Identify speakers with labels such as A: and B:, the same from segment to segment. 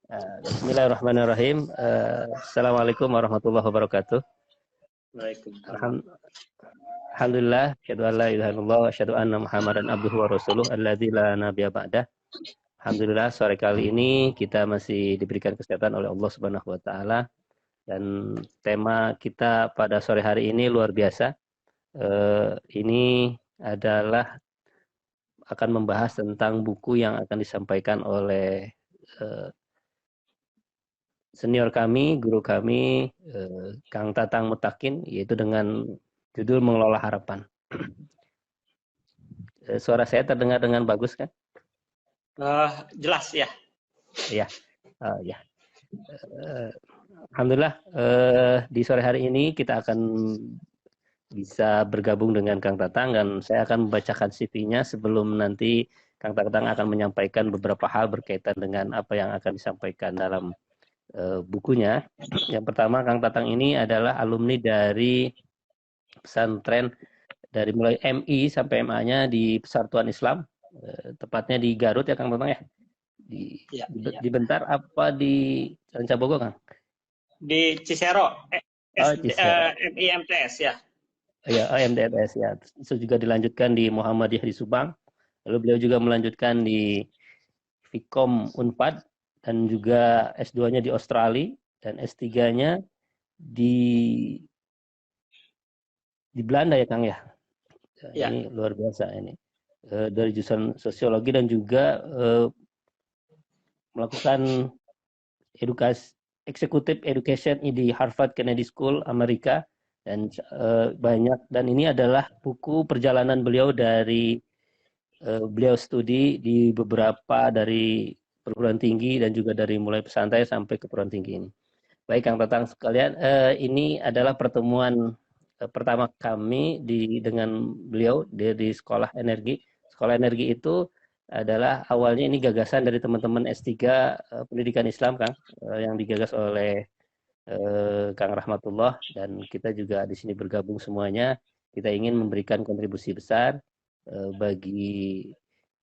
A: Bismillahirrahmanirrahim. Assalamualaikum warahmatullahi wabarakatuh.
B: Waalaikumsalam.
A: Alhamdulillah, asyhadu an la ilaha illallah wa asyhadu anna Muhammadan abduhu wa rasuluh alladzi la nabiyya ba'dah. Alhamdulillah, sore kali ini kita masih diberikan kesehatan oleh Allah Subhanahu wa taala dan tema kita pada sore hari ini luar biasa. Ini adalah akan membahas tentang buku yang akan disampaikan oleh senior kami, guru kami, Kang Tatang Mutakin, yaitu dengan judul Mengelola Harapan. Suara saya terdengar dengan bagus kan?
B: Jelas ya.
A: Ya, ya. Alhamdulillah di sore hari ini kita akan bisa bergabung dengan Kang Tatang dan saya akan membacakan CV-nya sebelum nanti Kang Tatang akan menyampaikan beberapa hal berkaitan dengan apa yang akan disampaikan dalam bukunya. Yang pertama, Kang Tatang ini adalah alumni dari pesantren dari mulai MI sampai MA-nya di Persatuan Islam, tepatnya di Garut ya Kang Tatang ya? Di Bentar apa di Rancabogo Kang?
B: Di Cisero,
A: Cisero.
B: MIMTS ya.
A: Ya, MDMS ya. Itu juga dilanjutkan di Muhammadiyah di Subang. Lalu beliau juga melanjutkan di Vkom Unpad dan juga S2-nya di Australia dan S3-nya di Belanda ya Kang ya. Ini luar biasa ini. Dari jurusan sosiologi dan juga melakukan executive education di Harvard Kennedy School Amerika dan banyak, dan ini adalah buku perjalanan beliau dari beliau studi di beberapa dari perguruan tinggi dan juga dari mulai pesantren sampai ke perguruan tinggi ini. Baik Kang Tatang sekalian, ini adalah pertemuan pertama kami dengan beliau di Sekolah Energi. Sekolah Energi itu adalah awalnya ini gagasan dari teman-teman S3 Pendidikan Islam Kang, yang digagas oleh Kang Rahmatullah, dan kita juga di sini bergabung semuanya. Kita ingin memberikan kontribusi besar bagi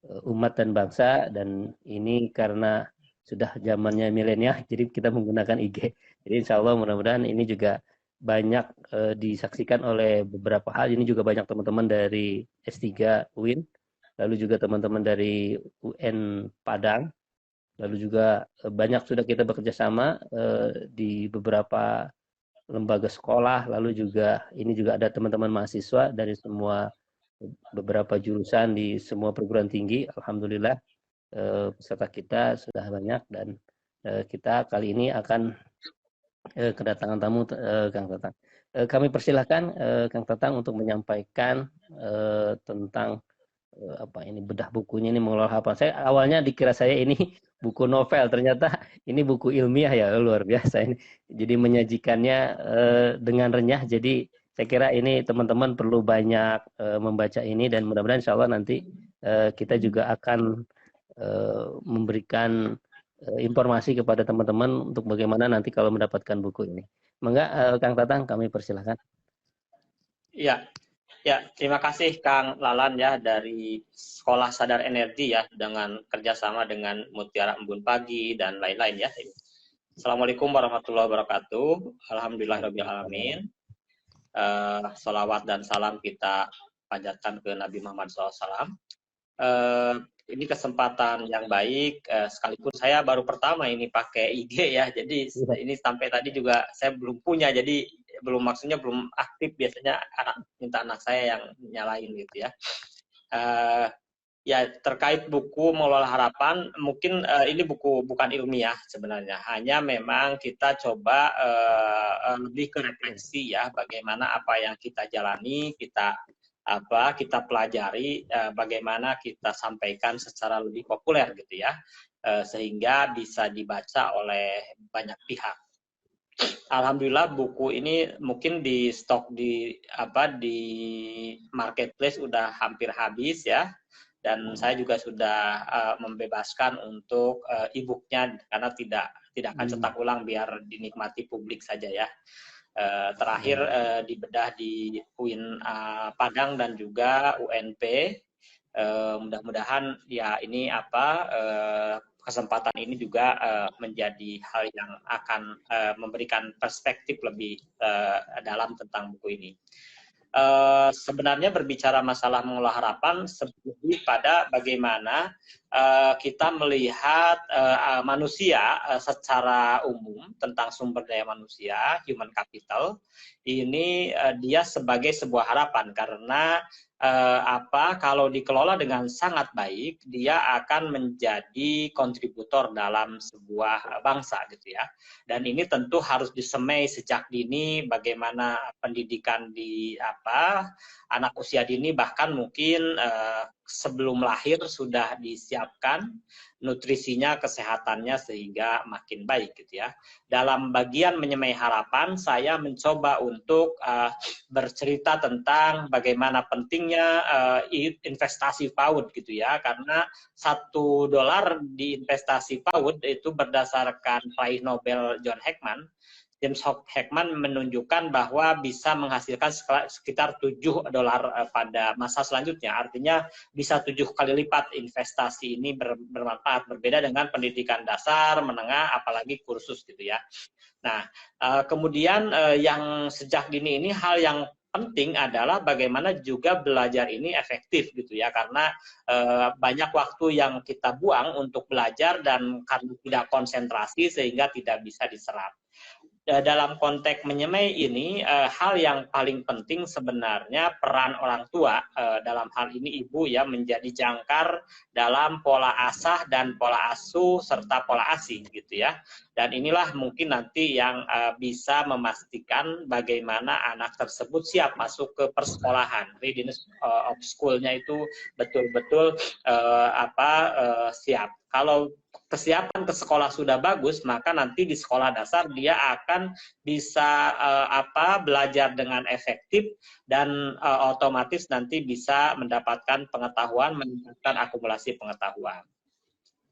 A: umat dan bangsa, dan ini karena sudah zamannya milenial, jadi kita menggunakan IG. Jadi insya Allah mudah-mudahan ini juga banyak disaksikan oleh beberapa hal. Ini juga banyak teman-teman dari S3 UIN, lalu juga teman-teman dari UN Padang, lalu juga banyak sudah kita bekerja sama di beberapa lembaga sekolah, lalu juga ini juga ada teman-teman mahasiswa dari semua beberapa jurusan di semua perguruan tinggi. Alhamdulillah peserta kita sudah banyak dan kita kali ini akan kedatangan tamu Kang Tatang. Kami persilahkan Kang Tatang untuk menyampaikan tentang apa ini bedah bukunya ini mengelola harapan. Saya awalnya dikira saya ini buku novel, ternyata ini buku ilmiah ya, luar biasa ini. Jadi menyajikannya dengan renyah. Jadi saya kira ini teman-teman perlu banyak membaca ini dan mudah-mudahan insya Allah nanti kita juga akan memberikan informasi kepada teman-teman untuk bagaimana nanti kalau mendapatkan buku ini. Mangga Kang Tatang, kami persilahkan.
B: Ya, terima kasih Kang Lalan ya dari Sekolah Sadar Energi ya, dengan kerjasama dengan Mutiara Embun Pagi dan lain-lain ya. Assalamualaikum warahmatullahi wabarakatuh. Alhamdulillahirrahmanirrahim. Salawat dan salam kita panjatkan ke Nabi Muhammad SAW. Ini kesempatan yang baik, sekalipun saya baru pertama ini pakai IG ya, jadi ini sampai tadi juga saya belum punya, jadi belum aktif, biasanya minta anak saya yang nyalain gitu ya. Ya terkait buku Mengelola Harapan, mungkin ini buku bukan ilmiah sebenarnya, hanya memang kita coba lebih ke refleksi ya, bagaimana apa yang kita jalani, kita pelajari, bagaimana kita sampaikan secara lebih populer gitu ya, sehingga bisa dibaca oleh banyak pihak. Alhamdulillah buku ini mungkin di stok di marketplace udah hampir habis ya, dan saya juga sudah membebaskan untuk e-booknya karena tidak akan cetak ulang biar dinikmati publik saja ya. Terakhir dibedah di UIN Padang dan juga UNP. Mudah-mudahan ya ini kesempatan ini juga menjadi hal yang akan memberikan perspektif lebih dalam tentang buku ini. Sebenarnya berbicara masalah mengolah harapan lebih pada bagaimana kita melihat manusia secara umum tentang sumber daya manusia, human capital, ini dia sebagai sebuah harapan karena kalau dikelola dengan sangat baik, dia akan menjadi kontributor dalam sebuah bangsa gitu ya. Dan ini tentu harus disemai sejak dini bagaimana pendidikan di anak usia dini, bahkan mungkin sebelum lahir sudah disiapkan nutrisinya, kesehatannya sehingga makin baik gitu ya. Dalam bagian menyemai harapan, saya mencoba untuk bercerita tentang bagaimana pentingnya investasi PAUD gitu ya, karena $1 di investasi PAUD itu berdasarkan peraih Nobel John Heckman. James Heckman menunjukkan bahwa bisa menghasilkan sekitar $7 pada masa selanjutnya. Artinya bisa 7 kali lipat investasi ini bermanfaat. Berbeda dengan pendidikan dasar, menengah, apalagi kursus gitu ya. Nah, kemudian yang sejak dini ini hal yang penting adalah bagaimana juga belajar ini efektif gitu ya, karena banyak waktu yang kita buang untuk belajar dan karena tidak konsentrasi sehingga tidak bisa diserap. Dalam konteks menyemai ini, hal yang paling penting sebenarnya peran orang tua, dalam hal ini ibu ya, menjadi jangkar dalam pola asah dan pola asuh serta pola ASI gitu ya. Dan inilah mungkin nanti yang bisa memastikan bagaimana anak tersebut siap masuk ke persekolahan. Readiness of school-nya itu betul-betul siap. Kalau kesiapan ke sekolah sudah bagus, maka nanti di sekolah dasar dia akan bisa belajar dengan efektif dan otomatis nanti bisa mendapatkan pengetahuan, meningkatkan akumulasi pengetahuan.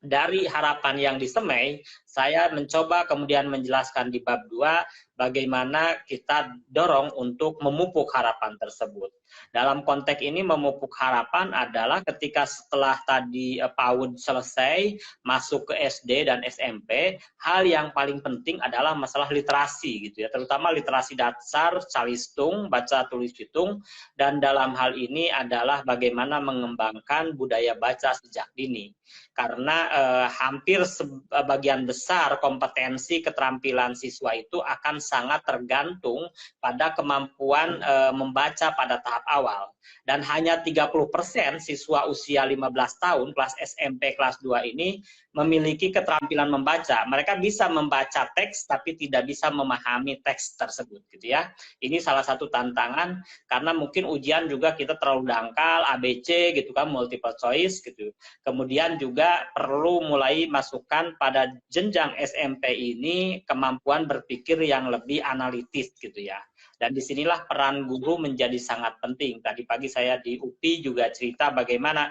B: Dari harapan yang disemai, saya mencoba kemudian menjelaskan di bab 2 bagaimana kita dorong untuk memupuk harapan tersebut. Dalam konteks ini memupuk harapan adalah ketika setelah tadi PAUD selesai, masuk ke SD dan SMP, hal yang paling penting adalah masalah literasi gitu ya, terutama literasi dasar, calistung, baca tulis hitung, dan dalam hal ini adalah bagaimana mengembangkan budaya baca sejak dini. Karena hampir sebagian besar kompetensi keterampilan siswa itu akan sangat tergantung pada kemampuan membaca pada tahap awal. Dan hanya 30% siswa usia 15 tahun, kelas SMP kelas 2 ini memiliki keterampilan membaca. Mereka bisa membaca teks tapi tidak bisa memahami teks tersebut gitu ya. Ini salah satu tantangan karena mungkin ujian juga kita terlalu dangkal, ABC gitu kan, multiple choice gitu. Kemudian juga perlu mulai masukkan pada jenjang SMP ini kemampuan berpikir yang lebih analitis gitu ya. Dan disinilah peran guru menjadi sangat penting. Tadi pagi saya di UPI juga cerita bagaimana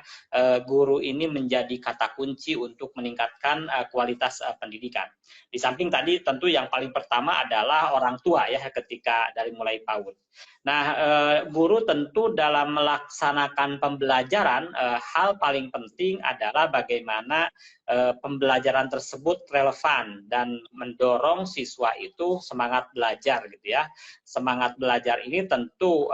B: guru ini menjadi kata kunci untuk meningkatkan kualitas pendidikan. Di samping tadi tentu yang paling pertama adalah orang tua ya, ketika dari mulai PAUD. Nah, guru tentu dalam melaksanakan pembelajaran, hal paling penting adalah bagaimana pembelajaran tersebut relevan dan mendorong siswa itu semangat belajar gitu ya. Semangat belajar ini tentu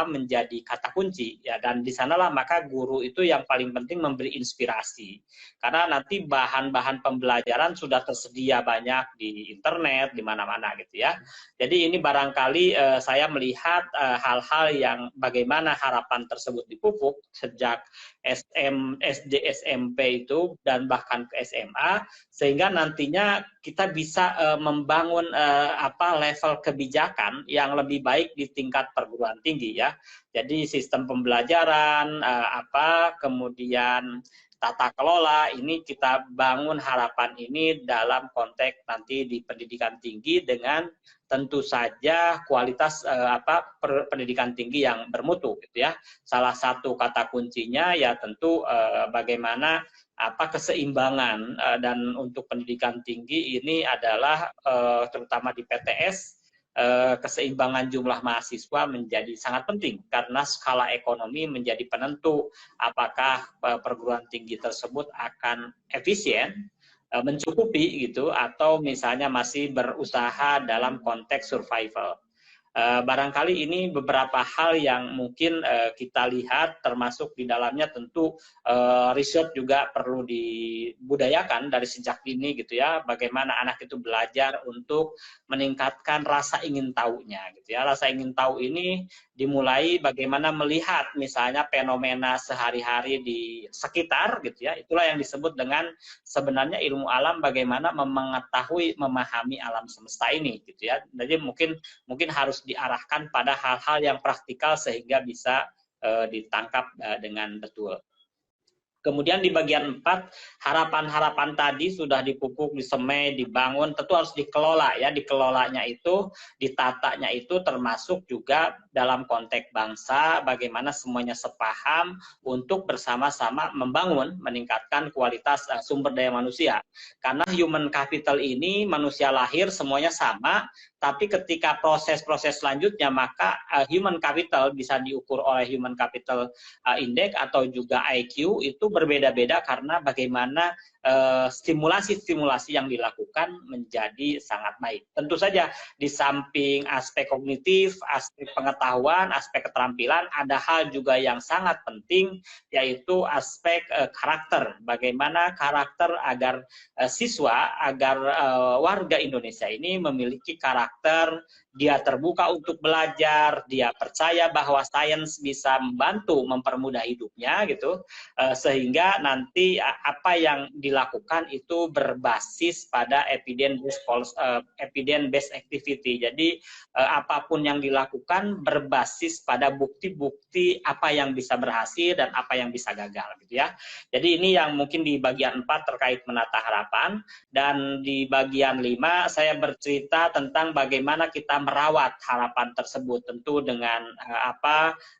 B: menjadi kata kunci ya, dan di sanalah maka guru itu yang paling penting memberi inspirasi. Karena nanti bahan-bahan pembelajaran sudah tersedia banyak di internet, di mana-mana gitu ya. Jadi ini barangkali saya melihat hal-hal yang bagaimana harapan tersebut dipupuk sejak SD, SMP itu dan bahkan ke SMA, sehingga nantinya kita bisa membangun level kebijakan yang lebih baik di tingkat perguruan tinggi ya. Jadi sistem pembelajaran kemudian tata kelola ini kita bangun harapan ini dalam konteks nanti di pendidikan tinggi dengan tentu saja kualitas pendidikan tinggi yang bermutu gitu ya. Salah satu kata kuncinya ya tentu bagaimana keseimbangan dan untuk pendidikan tinggi ini adalah terutama di PTS keseimbangan jumlah mahasiswa menjadi sangat penting karena skala ekonomi menjadi penentu apakah perguruan tinggi tersebut akan efisien mencukupi gitu, atau misalnya masih berusaha dalam konteks survival. Barangkali ini beberapa hal yang mungkin kita lihat, termasuk di dalamnya tentu riset juga perlu dibudayakan dari sejak dini gitu ya, bagaimana anak itu belajar untuk meningkatkan rasa ingin tahunya gitu ya. Rasa ingin tahu ini dimulai bagaimana melihat misalnya fenomena sehari-hari di sekitar gitu ya, itulah yang disebut dengan sebenarnya ilmu alam, bagaimana mengetahui, memahami alam semesta ini gitu ya. Jadi mungkin harus diarahkan pada hal-hal yang praktikal sehingga bisa ditangkap dengan betul. Kemudian di bagian 4, harapan-harapan tadi sudah dipupuk, disemai, dibangun, tentu harus dikelola ya. Dikelolanya itu, ditatanya itu termasuk juga dalam konteks bangsa, bagaimana semuanya sepaham untuk bersama-sama membangun, meningkatkan kualitas sumber daya manusia. Karena human capital ini manusia lahir semuanya sama, tapi ketika proses-proses selanjutnya maka human capital bisa diukur oleh human capital index atau juga IQ itu berbeda-beda karena bagaimana stimulasi-stimulasi yang dilakukan menjadi sangat baik. Tentu saja di samping aspek kognitif, aspek pengetahuan, aspek keterampilan, ada hal juga yang sangat penting yaitu aspek karakter. Bagaimana karakter agar siswa, agar warga Indonesia ini memiliki karakter, dia terbuka untuk belajar, dia percaya bahwa sains bisa membantu mempermudah hidupnya gitu, sehingga nanti apa yang dilakukan itu berbasis pada evidence-based activity. Jadi apapun yang dilakukan berbasis pada bukti-bukti apa yang bisa berhasil dan apa yang bisa gagal gitu ya. Jadi ini yang mungkin di bagian 4 terkait menata harapan, dan di bagian 5 saya bercerita tentang bagaimana kita merawat harapan tersebut, tentu dengan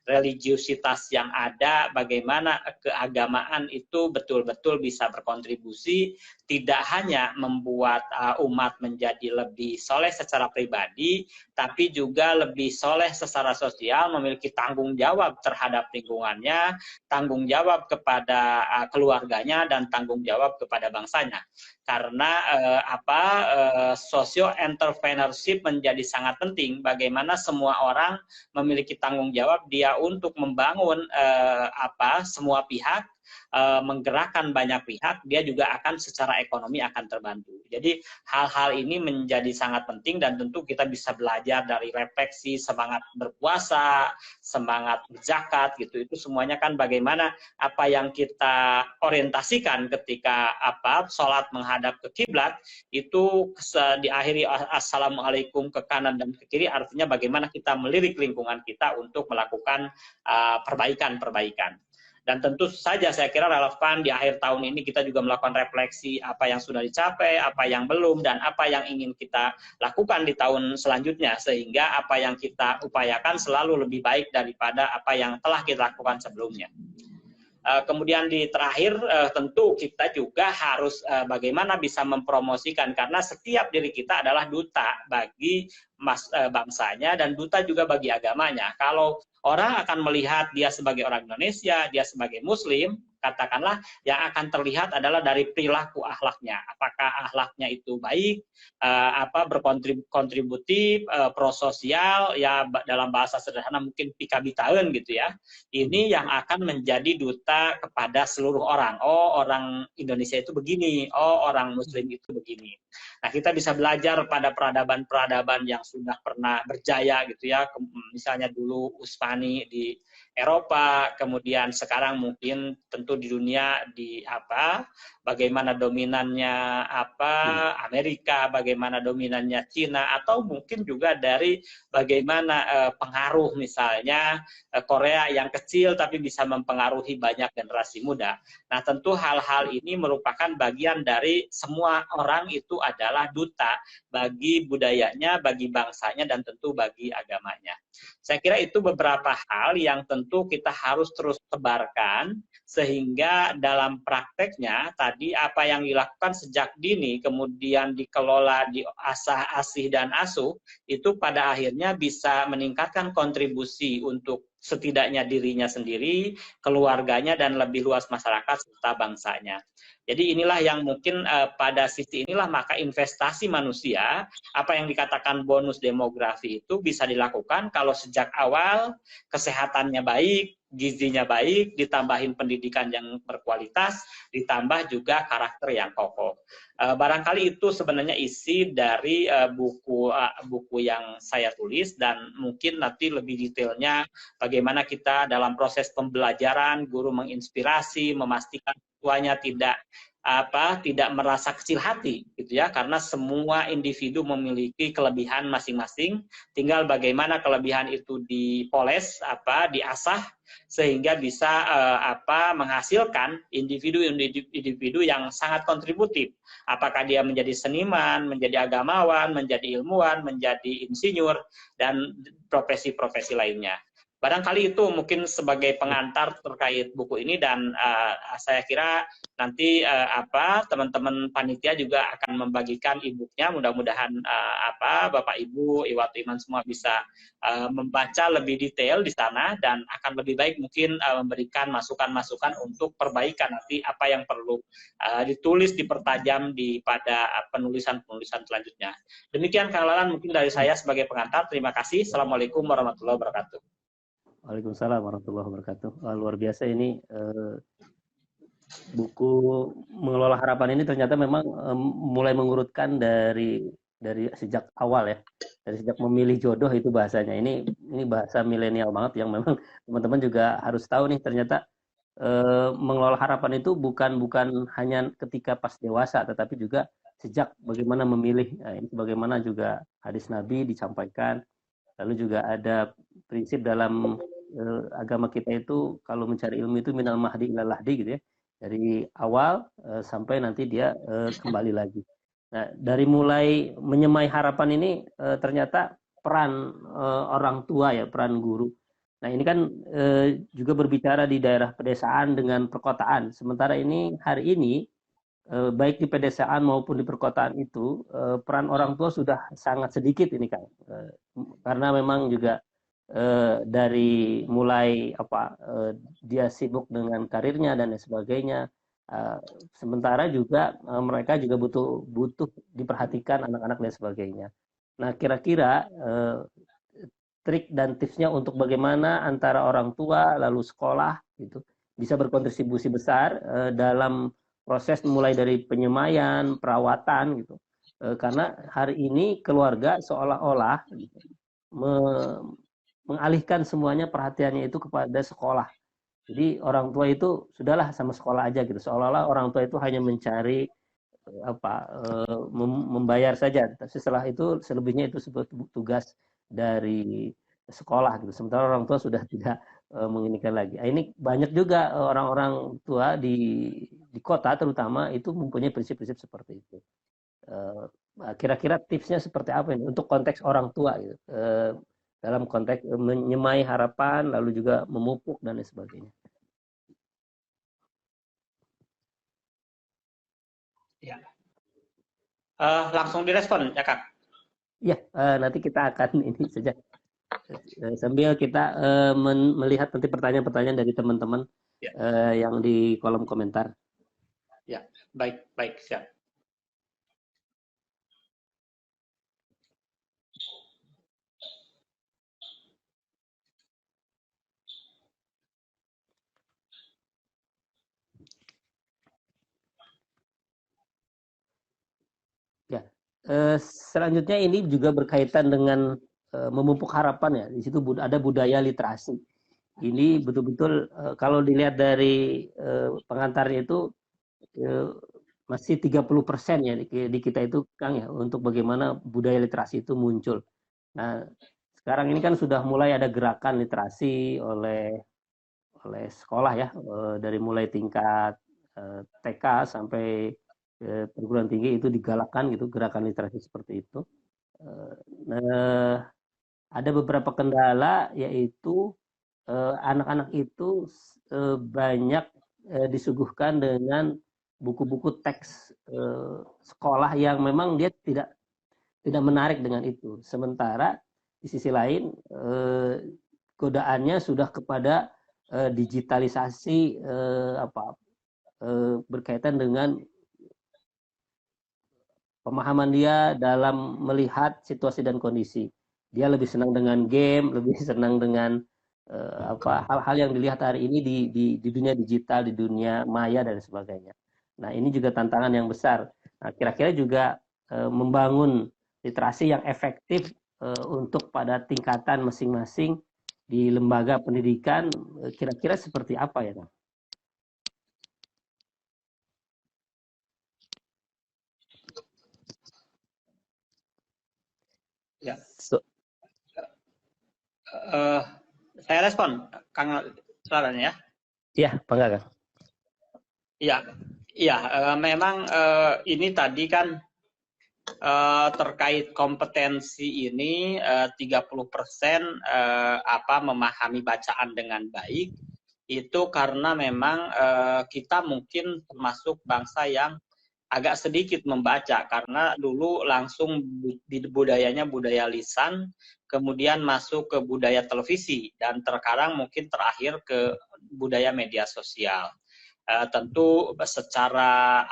B: religiusitas yang ada, bagaimana keagamaan itu betul-betul bisa berkontribusi, tidak hanya membuat umat menjadi lebih soleh secara pribadi, tapi juga lebih soleh secara sosial, memiliki tanggung jawab terhadap lingkungannya, tanggung jawab kepada keluarganya, dan tanggung jawab kepada bangsanya. Karena socio entrepreneurship menjadi sangat penting, bagaimana semua orang memiliki tanggung jawab dia untuk membangun semua pihak, menggerakkan banyak pihak, dia juga akan secara ekonomi akan terbantu. Jadi hal-hal ini menjadi sangat penting, dan tentu kita bisa belajar dari refleksi semangat berpuasa, semangat berzakat gitu. Itu semuanya kan bagaimana apa yang kita orientasikan ketika sholat menghadap ke kiblat itu diakhiri assalamualaikum ke kanan dan ke kiri, artinya bagaimana kita melirik lingkungan kita untuk melakukan perbaikan-perbaikan. Dan tentu saja saya kira relevan di akhir tahun ini kita juga melakukan refleksi apa yang sudah dicapai, apa yang belum, dan apa yang ingin kita lakukan di tahun selanjutnya, sehingga apa yang kita upayakan selalu lebih baik daripada apa yang telah kita lakukan sebelumnya. Kemudian di terakhir tentu kita juga harus bagaimana bisa mempromosikan, karena setiap diri kita adalah duta bagi bangsanya dan duta juga bagi agamanya. Kalau orang akan melihat dia sebagai orang Indonesia, dia sebagai Muslim, katakanlah yang akan terlihat adalah dari perilaku akhlaknya. Apakah akhlaknya itu baik, berkontributif, prososial, ya dalam bahasa sederhana mungkin pikabitaeun gitu ya. Ini yang akan menjadi duta kepada seluruh orang. Oh, orang Indonesia itu begini, oh orang Muslim itu begini. Nah, kita bisa belajar pada peradaban-peradaban yang sudah pernah berjaya gitu ya. Misalnya dulu Utsmani di Eropa, kemudian sekarang mungkin tentu di dunia bagaimana dominannya Amerika, bagaimana dominannya Cina, atau mungkin juga dari bagaimana pengaruh misalnya Korea yang kecil tapi bisa mempengaruhi banyak generasi muda. Nah, tentu hal-hal ini merupakan bagian dari semua orang itu adalah duta bagi budayanya, bagi bangsanya, dan tentu bagi agamanya. Saya kira itu beberapa hal yang tentu kita harus terus tebarkan, sehingga dalam prakteknya tadi apa yang dilakukan sejak dini, kemudian dikelola, diasah, asih, dan asuh, itu pada akhirnya bisa meningkatkan kontribusi untuk setidaknya dirinya sendiri, keluarganya, dan lebih luas masyarakat serta bangsanya. Jadi inilah yang mungkin pada sisi inilah maka investasi manusia, apa yang dikatakan bonus demografi itu bisa dilakukan kalau sejak awal kesehatannya baik, gizinya baik, ditambahin pendidikan yang berkualitas, ditambah juga karakter yang kokoh. Barangkali itu sebenarnya isi dari buku yang saya tulis, dan mungkin nanti lebih detailnya bagaimana kita dalam proses pembelajaran, guru menginspirasi, memastikan siswanya tidak merasa kecil hati gitu ya, karena semua individu memiliki kelebihan masing-masing, tinggal bagaimana kelebihan itu dipoles, diasah sehingga bisa menghasilkan individu yang sangat kontributif. Apakah dia menjadi seniman, menjadi agamawan, menjadi ilmuwan, menjadi insinyur, dan profesi-profesi lainnya. Barangkali itu mungkin sebagai pengantar terkait buku ini, dan saya kira nanti teman-teman panitia juga akan membagikan e-booknya. Mudah-mudahan Bapak Ibu, Iwatu Iman semua bisa membaca lebih detail di sana, dan akan lebih baik mungkin memberikan masukan-masukan untuk perbaikan nanti apa yang perlu ditulis, dipertajam pada penulisan-penulisan selanjutnya. Demikian Kang Lalan mungkin dari saya sebagai pengantar. Terima kasih. Assalamualaikum warahmatullahi wabarakatuh.
A: Waalaikumsalam warahmatullahi wabarakatuh. Luar biasa ini buku Mengelola Harapan ini ternyata memang mulai mengurutkan dari sejak awal ya, dari sejak memilih jodoh itu bahasanya. Ini bahasa milenial banget yang memang teman-teman juga harus tahu nih, ternyata mengelola harapan itu bukan hanya ketika pas dewasa, tetapi juga sejak bagaimana memilih. Nah, ini bagaimana juga hadis Nabi disampaikan. Lalu juga ada prinsip dalam agama kita itu, kalau mencari ilmu itu minal mahdi ilal lahdi gitu ya. Dari awal sampai nanti dia kembali lagi. Nah, dari mulai menyemai harapan ini ternyata peran orang tua ya, peran guru. Nah, ini kan juga berbicara di daerah pedesaan dengan perkotaan. Sementara ini hari ini baik di pedesaan maupun di perkotaan itu peran orang tua sudah sangat sedikit ini Kang. Karena memang juga dari mulai dia sibuk dengan karirnya dan lain sebagainya. Sementara juga mereka juga butuh diperhatikan anak-anak dan sebagainya. Nah, kira-kira trik dan tipsnya untuk bagaimana antara orang tua lalu sekolah gitu bisa berkontribusi besar dalam proses mulai dari penyemaian, perawatan gitu. Karena hari ini keluarga seolah-olah gitu, mengalihkan semuanya perhatiannya itu kepada sekolah. Jadi orang tua itu sudahlah sama sekolah aja gitu. Seolah-olah orang tua itu hanya mencari membayar saja. Setelah itu selebihnya itu sebuah tugas dari sekolah gitu. Sementara orang tua sudah tidak menginginkan lagi. Ini banyak juga orang-orang tua di kota terutama itu mempunyai prinsip-prinsip seperti itu. Kira-kira tipsnya seperti apa ini untuk konteks orang tua gitu. Dalam konteks menyemai harapan lalu juga memupuk dan lain sebagainya.
B: Ya. Langsung direspon ya Kak?
A: Ya, nanti kita akan ini saja sambil kita melihat nanti pertanyaan-pertanyaan dari teman-teman ya. Yang di kolom komentar.
B: Ya, baik siap.
A: Ya, selanjutnya ini juga berkaitan dengan memupuk harapan ya. Di situ ada budaya literasi. Ini betul-betul kalau dilihat dari pengantarnya itu masih 30% ya di kita itu Kang ya, untuk bagaimana budaya literasi itu muncul. Nah, sekarang ini kan sudah mulai ada gerakan literasi oleh sekolah ya, dari mulai tingkat TK sampai perguruan tinggi itu digalakkan gitu gerakan literasi seperti itu. Nah, ada beberapa kendala, yaitu anak-anak itu banyak disuguhkan dengan buku-buku teks sekolah yang memang dia tidak menarik dengan itu. Sementara di sisi lain godaannya sudah kepada digitalisasi berkaitan dengan pemahaman dia dalam melihat situasi dan kondisi. Dia lebih senang dengan game, lebih senang dengan hal-hal yang dilihat hari ini di dunia digital, di dunia maya dan sebagainya. Nah, ini juga tantangan yang besar. Nah, kira-kira juga membangun literasi yang efektif untuk pada tingkatan masing-masing di lembaga pendidikan, kira-kira seperti apa ya, Kang?
B: Ya. Saya respon, Kang Raden ya.
A: Iya, bangga Kang.
B: Iya, memang ini tadi kan terkait kompetensi ini 30% memahami bacaan dengan baik itu karena memang kita mungkin termasuk bangsa yang agak sedikit membaca karena dulu langsung budayanya budaya lisan, kemudian masuk ke budaya televisi dan terkadang mungkin terakhir ke budaya media sosial. Tentu secara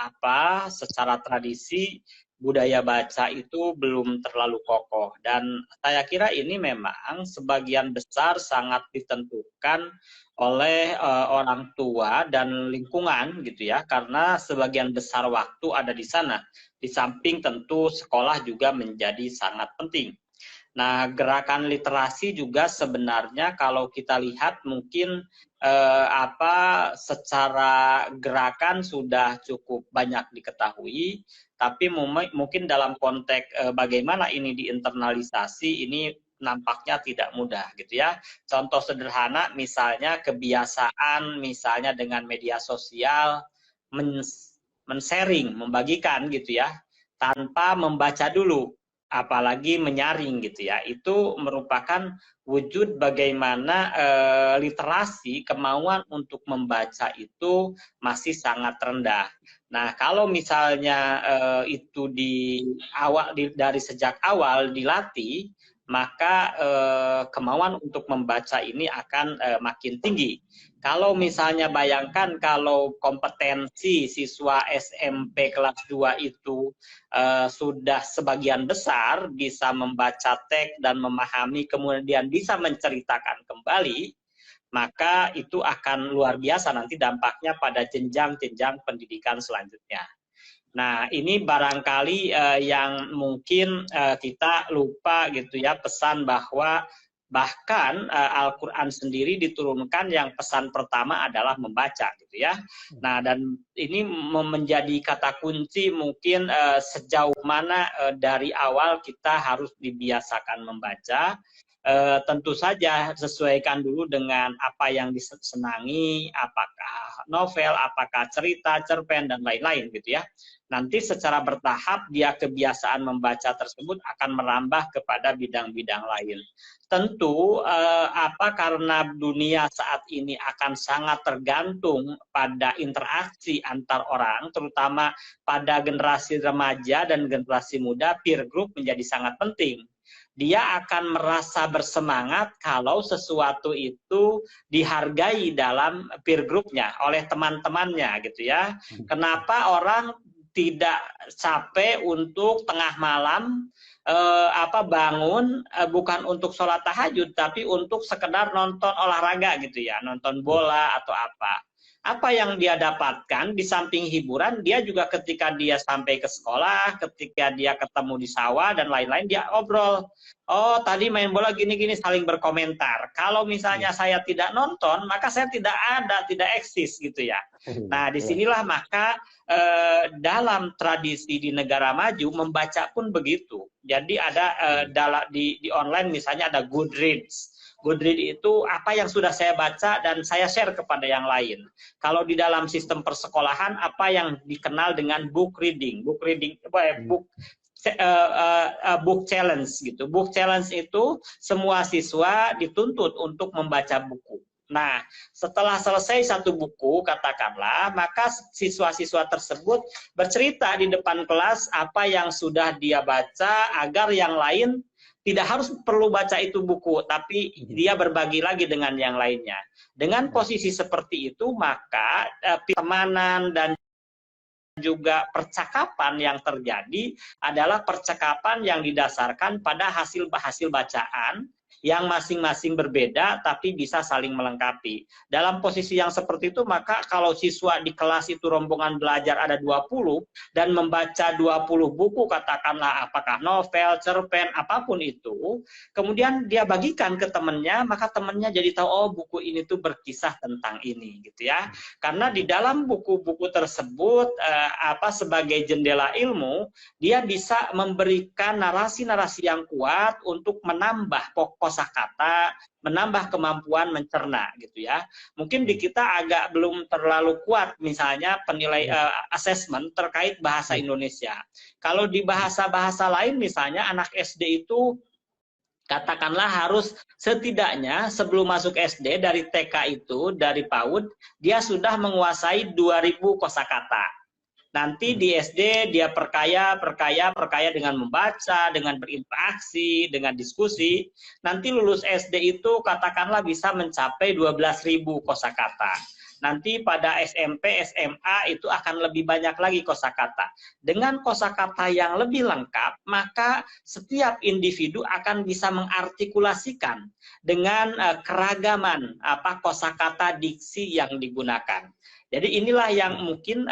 B: tradisi budaya baca itu belum terlalu kokoh dan saya kira ini memang sebagian besar sangat ditentukan oleh orang tua dan lingkungan gitu ya, karena sebagian besar waktu ada di sana. Di samping tentu sekolah juga menjadi sangat penting. Nah, gerakan literasi juga sebenarnya kalau kita lihat mungkin secara gerakan sudah cukup banyak diketahui, tapi mungkin dalam konteks bagaimana ini diinternalisasi ini nampaknya tidak mudah gitu ya. Contoh sederhana misalnya kebiasaan misalnya dengan media sosial men-sharing, membagikan gitu ya, tanpa membaca dulu, apalagi menyaring gitu ya. Itu merupakan wujud bagaimana literasi, kemauan untuk membaca itu masih sangat rendah. Nah, kalau misalnya itu dari sejak awal dilatih, maka kemauan untuk membaca ini akan makin tinggi. Kalau misalnya bayangkan kalau kompetensi siswa SMP kelas 2 itu sudah sebagian besar bisa membaca teks dan memahami, kemudian bisa menceritakan kembali, maka itu akan luar biasa nanti dampaknya pada jenjang-jenjang pendidikan selanjutnya. Nah, ini barangkali yang mungkin kita lupa gitu ya, pesan bahwa bahkan Al-Quran sendiri diturunkan yang pesan pertama adalah membaca gitu ya. Nah, dan ini menjadi kata kunci mungkin sejauh mana dari awal kita harus dibiasakan membaca. Tentu saja sesuaikan dulu dengan apa yang disenangi, apakah novel, apakah cerita, cerpen, dan lain-lain gitu ya. Nanti secara bertahap dia kebiasaan membaca tersebut akan merambah kepada bidang-bidang lain. Tentu karena dunia saat ini akan sangat tergantung pada interaksi antar orang, terutama pada generasi remaja dan generasi muda, peer group menjadi sangat penting. Dia akan merasa bersemangat kalau sesuatu itu dihargai dalam peer group-nya oleh teman-temannya gitu ya. Kenapa orang tidak capek untuk tengah malam bangun bukan untuk sholat tahajud tapi untuk sekedar nonton olahraga gitu ya, nonton bola atau apa yang dia dapatkan di samping hiburan, dia juga ketika dia sampai ke sekolah, ketika dia ketemu di sawah dan lain-lain, dia obrol. Oh, tadi main bola gini-gini, saling berkomentar. Kalau misalnya saya tidak nonton, maka saya tidak ada, tidak eksis gitu ya. Nah, disinilah maka dalam tradisi di negara maju, membaca pun begitu. Jadi ada di online misalnya ada Goodreads. Goodreads itu apa yang sudah saya baca dan saya share kepada yang lain. Kalau di dalam sistem persekolahan, apa yang dikenal dengan book reading. Book challenge gitu. Book challenge itu semua siswa dituntut untuk membaca buku. Nah, setelah selesai satu buku, katakanlah, maka siswa-siswa tersebut bercerita di depan kelas apa yang sudah dia baca agar yang lain Tidak harus perlu baca itu buku, tapi dia berbagi lagi dengan yang lainnya. Dengan posisi seperti itu, maka pertemanan dan juga percakapan yang terjadi adalah percakapan yang didasarkan pada hasil bacaan yang masing-masing berbeda tapi bisa saling melengkapi. Dalam posisi yang seperti itu, maka kalau siswa di kelas itu rombongan belajar ada 20 dan membaca 20 buku, katakanlah apakah novel, cerpen, apapun itu, kemudian dia bagikan ke temannya, maka temannya jadi tahu, oh buku ini tuh berkisah tentang ini, gitu ya. Karena di dalam buku-buku tersebut sebagai jendela ilmu, dia bisa memberikan narasi-narasi yang kuat untuk menambah kosakata, menambah kemampuan mencerna, gitu ya. Mungkin di kita agak belum terlalu kuat misalnya assessment terkait bahasa Indonesia. Kalau di bahasa-bahasa lain misalnya anak SD itu katakanlah harus setidaknya sebelum masuk SD dari TK itu, dari PAUD, dia sudah menguasai 2000 kosakata. Nanti di SD dia perkaya dengan membaca, dengan berinteraksi, dengan diskusi. Nanti lulus SD itu katakanlah bisa mencapai 12.000 kosakata. Nanti pada SMP, SMA itu akan lebih banyak lagi kosakata. Dengan kosakata yang lebih lengkap, maka setiap individu akan bisa mengartikulasikan dengan keragaman kosakata diksi yang digunakan. Jadi inilah yang mungkin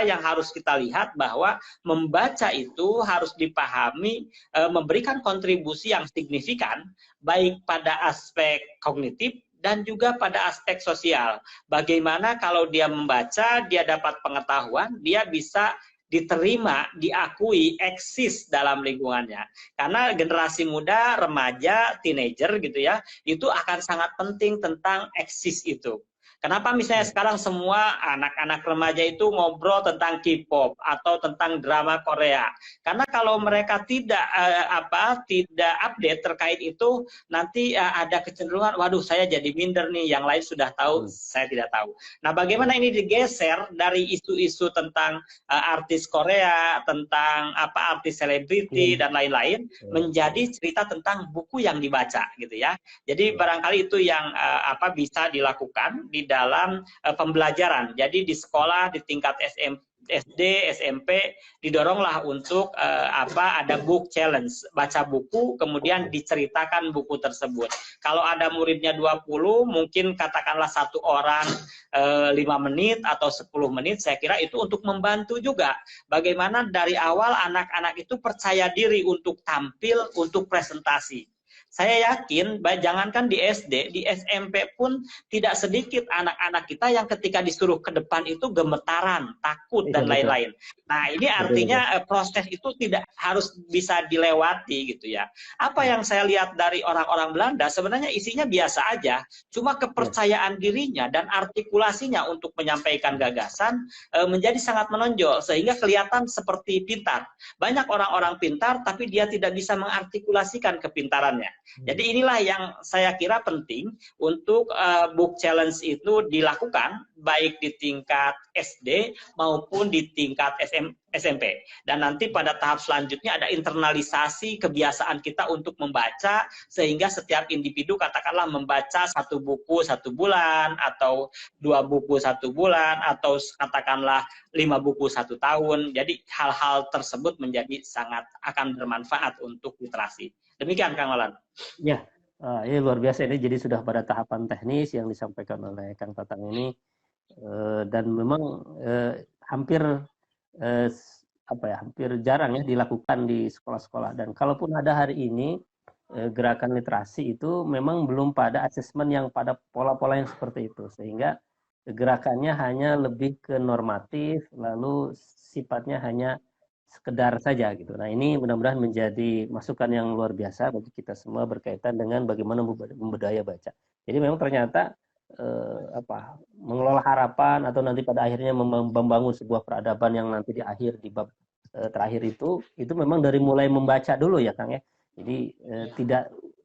B: yang harus kita lihat, bahwa membaca itu harus dipahami memberikan kontribusi yang signifikan baik pada aspek kognitif dan juga pada aspek sosial. Bagaimana kalau dia membaca, dia dapat pengetahuan, dia bisa diterima, diakui, eksis dalam lingkungannya. Karena generasi muda, remaja, teenager gitu ya, itu akan sangat penting tentang eksis itu. Kenapa misalnya sekarang semua anak-anak remaja itu ngobrol tentang K-pop atau tentang drama Korea? Karena kalau mereka tidak update terkait itu, nanti ada kecenderungan, waduh saya jadi minder nih, yang lain sudah tahu, saya tidak tahu. Nah, bagaimana ini digeser dari isu-isu tentang artis Korea, tentang artis selebriti dan lain-lain, menjadi cerita tentang buku yang dibaca, gitu ya. Jadi barangkali itu yang bisa dilakukan di dalam pembelajaran. Jadi di sekolah di tingkat SD, SMP didoronglah untuk ada book challenge, baca buku kemudian diceritakan buku tersebut. Kalau ada muridnya 20, mungkin katakanlah satu orang 5 menit atau 10 menit, saya kira itu untuk membantu juga bagaimana dari awal anak-anak itu percaya diri untuk tampil, untuk presentasi. Saya yakin, jangankan di SD, di SMP pun tidak sedikit anak-anak kita yang ketika disuruh ke depan itu gemetaran, takut, dan lain-lain. Nah, ini artinya proses itu tidak harus bisa dilewati, gitu ya. Apa yang saya lihat dari orang-orang Belanda, sebenarnya isinya biasa aja, cuma kepercayaan dirinya dan artikulasinya untuk menyampaikan gagasan menjadi sangat menonjol, sehingga kelihatan seperti pintar. Banyak orang-orang pintar, tapi dia tidak bisa mengartikulasikan kepintarannya. Jadi inilah yang saya kira penting untuk book challenge itu dilakukan baik di tingkat SD maupun di tingkat SMP. Dan nanti pada tahap selanjutnya ada internalisasi kebiasaan kita untuk membaca, sehingga setiap individu katakanlah membaca 1 buku 1 bulan, atau 2 buku 1 bulan, atau katakanlah 5 buku 1 tahun. Jadi hal-hal tersebut menjadi sangat akan bermanfaat untuk literasi. Demikian Kang Malan.
A: Ya, ini luar biasa, ini jadi sudah pada tahapan teknis yang disampaikan oleh Kang Tatang ini, dan memang hampir hampir jarang ya dilakukan di sekolah-sekolah. Dan kalaupun ada hari ini gerakan literasi itu memang belum pada asesmen yang pada pola-pola yang seperti itu, sehingga gerakannya hanya lebih ke normatif, lalu sifatnya hanya sekedar saja gitu. Nah, ini mudah-mudahan menjadi masukan yang luar biasa bagi kita semua berkaitan dengan bagaimana membudaya baca. Jadi memang ternyata mengelola harapan atau nanti pada akhirnya membangun sebuah peradaban yang nanti di akhir, di bab terakhir itu memang dari mulai membaca dulu ya Kang ya. Jadi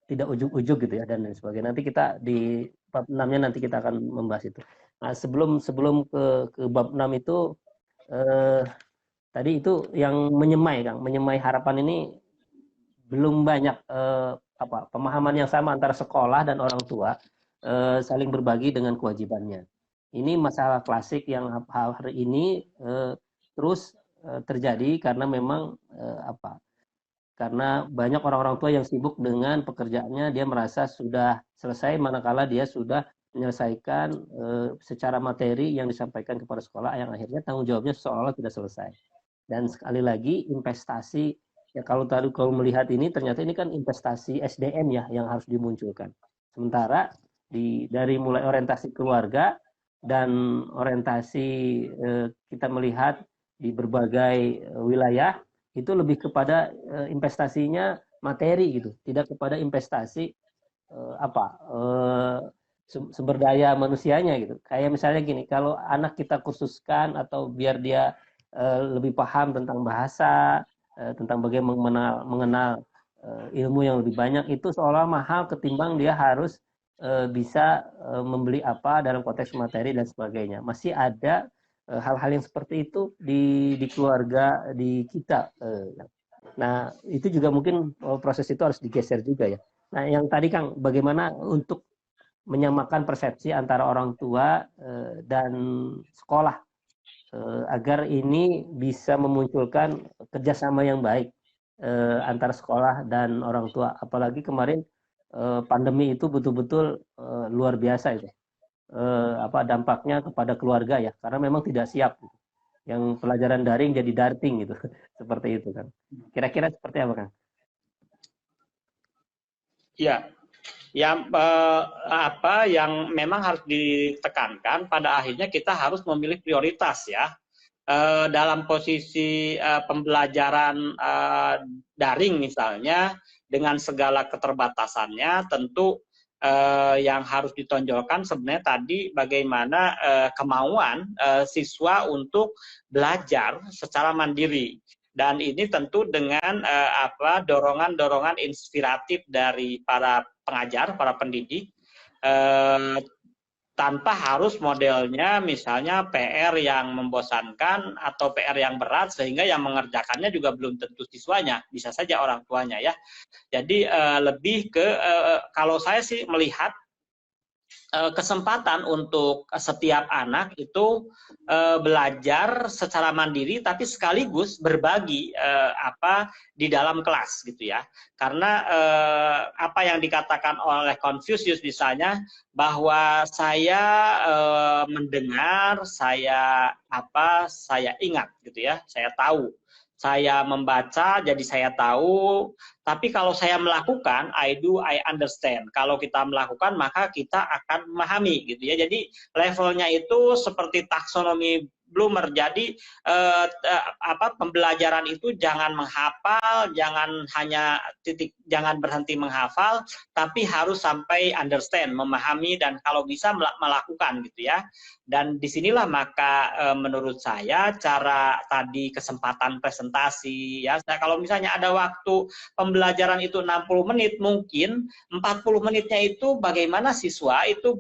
A: tidak ujuk-ujuk gitu ya, dan sebagainya. Nanti kita di bab 6-nya nanti kita akan membahas itu. Nah, sebelum ke bab 6 itu tadi itu yang menyemai Kang, menyemai harapan ini belum banyak pemahaman yang sama antara sekolah dan orang tua saling berbagi dengan kewajibannya. Ini masalah klasik yang hari ini terus terjadi karena memang karena banyak orang-orang tua yang sibuk dengan pekerjaannya, dia merasa sudah selesai manakala dia sudah menyelesaikan secara materi yang disampaikan kepada sekolah, yang akhirnya tanggung jawabnya seolah-olah tidak selesai. Dan sekali lagi investasi, ya kalau tadi kalau melihat ini ternyata ini kan investasi SDM ya yang harus dimunculkan. Sementara dari mulai orientasi keluarga dan orientasi kita melihat di berbagai wilayah itu lebih kepada investasinya materi gitu, tidak kepada investasi sumber daya manusianya gitu. Kayak misalnya gini, kalau anak kita khususkan atau biar dia lebih paham tentang bahasa, tentang bagaimana mengenal ilmu yang lebih banyak, itu seolah mahal ketimbang dia harus bisa membeli apa dalam konteks materi dan sebagainya. Masih ada hal-hal yang seperti itu di keluarga di kita. Nah, itu juga mungkin proses itu harus digeser juga ya. Nah, yang tadi Kang, bagaimana untuk menyamakan persepsi antara orang tua dan sekolah agar ini bisa memunculkan kerjasama yang baik antara sekolah dan orang tua. Apalagi kemarin pandemi itu betul-betul luar biasa itu. Dampaknya kepada keluarga ya, karena memang tidak siap. Gitu. Yang pelajaran daring jadi darting gitu, seperti itu kan. Kira-kira seperti apa Kang?
B: Ya, yang yang memang harus ditekankan pada akhirnya kita harus memilih prioritas ya. Dalam posisi pembelajaran daring misalnya dengan segala keterbatasannya, tentu yang harus ditonjolkan sebenarnya tadi bagaimana kemauan siswa untuk belajar secara mandiri. Dan ini tentu dengan dorongan-dorongan inspiratif dari para pengajar, para pendidik, tanpa harus modelnya misalnya PR yang membosankan atau PR yang berat sehingga yang mengerjakannya juga belum tentu siswanya, bisa saja orang tuanya ya. Jadi lebih ke kalau saya sih melihat kesempatan untuk setiap anak itu belajar secara mandiri tapi sekaligus berbagi di dalam kelas gitu ya. Karena apa yang dikatakan oleh Confucius misalnya bahwa saya mendengar, saya ingat gitu ya, saya tahu. Saya membaca, jadi saya tahu. Tapi kalau saya melakukan, I do, I understand. Kalau kita melakukan, maka kita akan memahami, gitu ya. Jadi levelnya itu seperti taksonomi Bloomer. Jadi pembelajaran itu jangan menghafal, jangan berhenti menghafal, tapi harus sampai understand, memahami dan kalau bisa melakukan, gitu ya. Dan disinilah maka menurut saya cara tadi kesempatan presentasi ya. Nah, kalau misalnya ada waktu pembelajaran itu 60 menit, mungkin 40 menitnya itu bagaimana siswa itu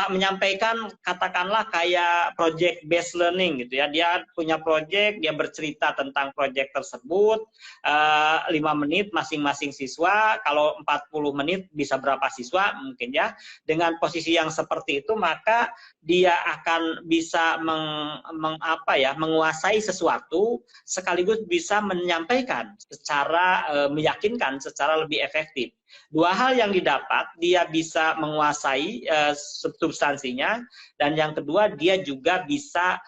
B: menyampaikan katakanlah kayak project based learning gitu ya. Dia punya project, dia bercerita tentang project tersebut 5 menit masing-masing siswa. Kalau 40 menit bisa berapa siswa mungkin ya. Dengan posisi yang seperti itu maka dia akan bisa menguasai sesuatu sekaligus bisa menyampaikan secara meyakinkan, secara lebih efektif. Dua hal yang didapat, dia bisa menguasai substansinya, dan yang kedua dia juga bisa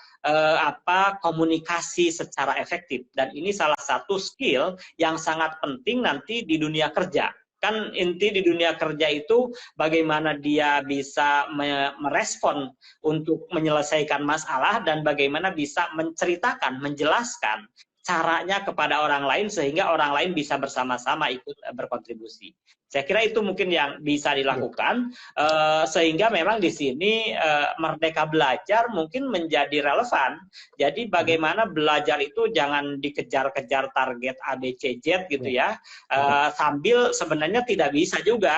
B: komunikasi secara efektif. Dan ini salah satu skill yang sangat penting nanti di dunia kerja. Kan inti di dunia kerja itu bagaimana dia bisa merespon untuk menyelesaikan masalah dan bagaimana bisa menceritakan, menjelaskan caranya kepada orang lain sehingga orang lain bisa bersama-sama ikut berkontribusi. Saya kira itu mungkin yang bisa dilakukan sehingga memang di sini Merdeka Belajar mungkin menjadi relevan. Jadi bagaimana belajar itu jangan dikejar-kejar target A, B, C, Z gitu ya. Sambil sebenarnya tidak bisa juga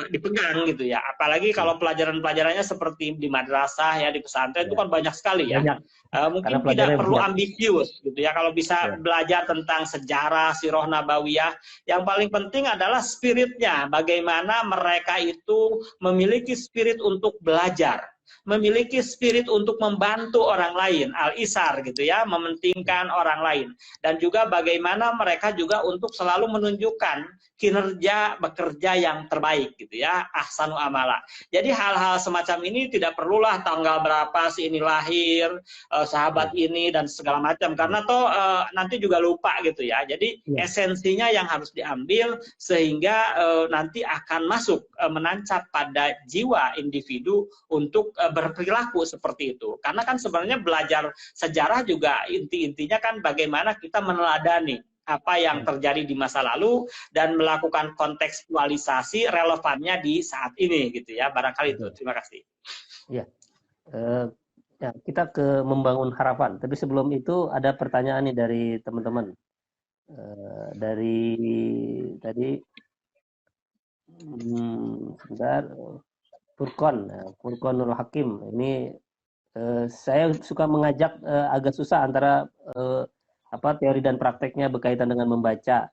B: dipegang gitu ya. Apalagi kalau pelajaran-pelajarannya seperti di madrasah ya, di pesantren itu kan banyak sekali ya.
A: Banyak. Karena
B: Mungkin tidak
A: pelajarannya
B: perlu
A: banyak.
B: ambisius gitu ya. Kalau bisa
A: Ya.
B: belajar tentang sejarah, sirah nabawiyah, yang paling penting adalah spiritnya. Bagaimana mereka itu memiliki spirit untuk belajar, memiliki spirit untuk membantu orang lain, al-isar gitu ya, mementingkan orang lain. Dan juga bagaimana mereka juga untuk selalu menunjukkan kinerja bekerja yang terbaik gitu ya, ahsanu amala. Jadi hal-hal semacam ini tidak perlulah tanggal berapa si ini lahir, sahabat ini dan segala macam, karena toh nanti juga lupa gitu ya. Jadi esensinya yang harus diambil sehingga nanti akan masuk menancap pada jiwa individu untuk berperilaku seperti itu. Karena kan sebenarnya belajar sejarah juga inti-intinya kan bagaimana kita meneladani apa yang terjadi di masa lalu dan melakukan kontekstualisasi relevannya di saat ini gitu ya. Barangkali itu. Terima kasih.
A: Ya. Ya, kita ke membangun harapan. Tapi sebelum itu ada pertanyaan nih dari teman-teman. Dari tadi sebentar, Furqanul Hakim. Ini saya suka mengajak agak susah antara teori dan prakteknya berkaitan dengan membaca.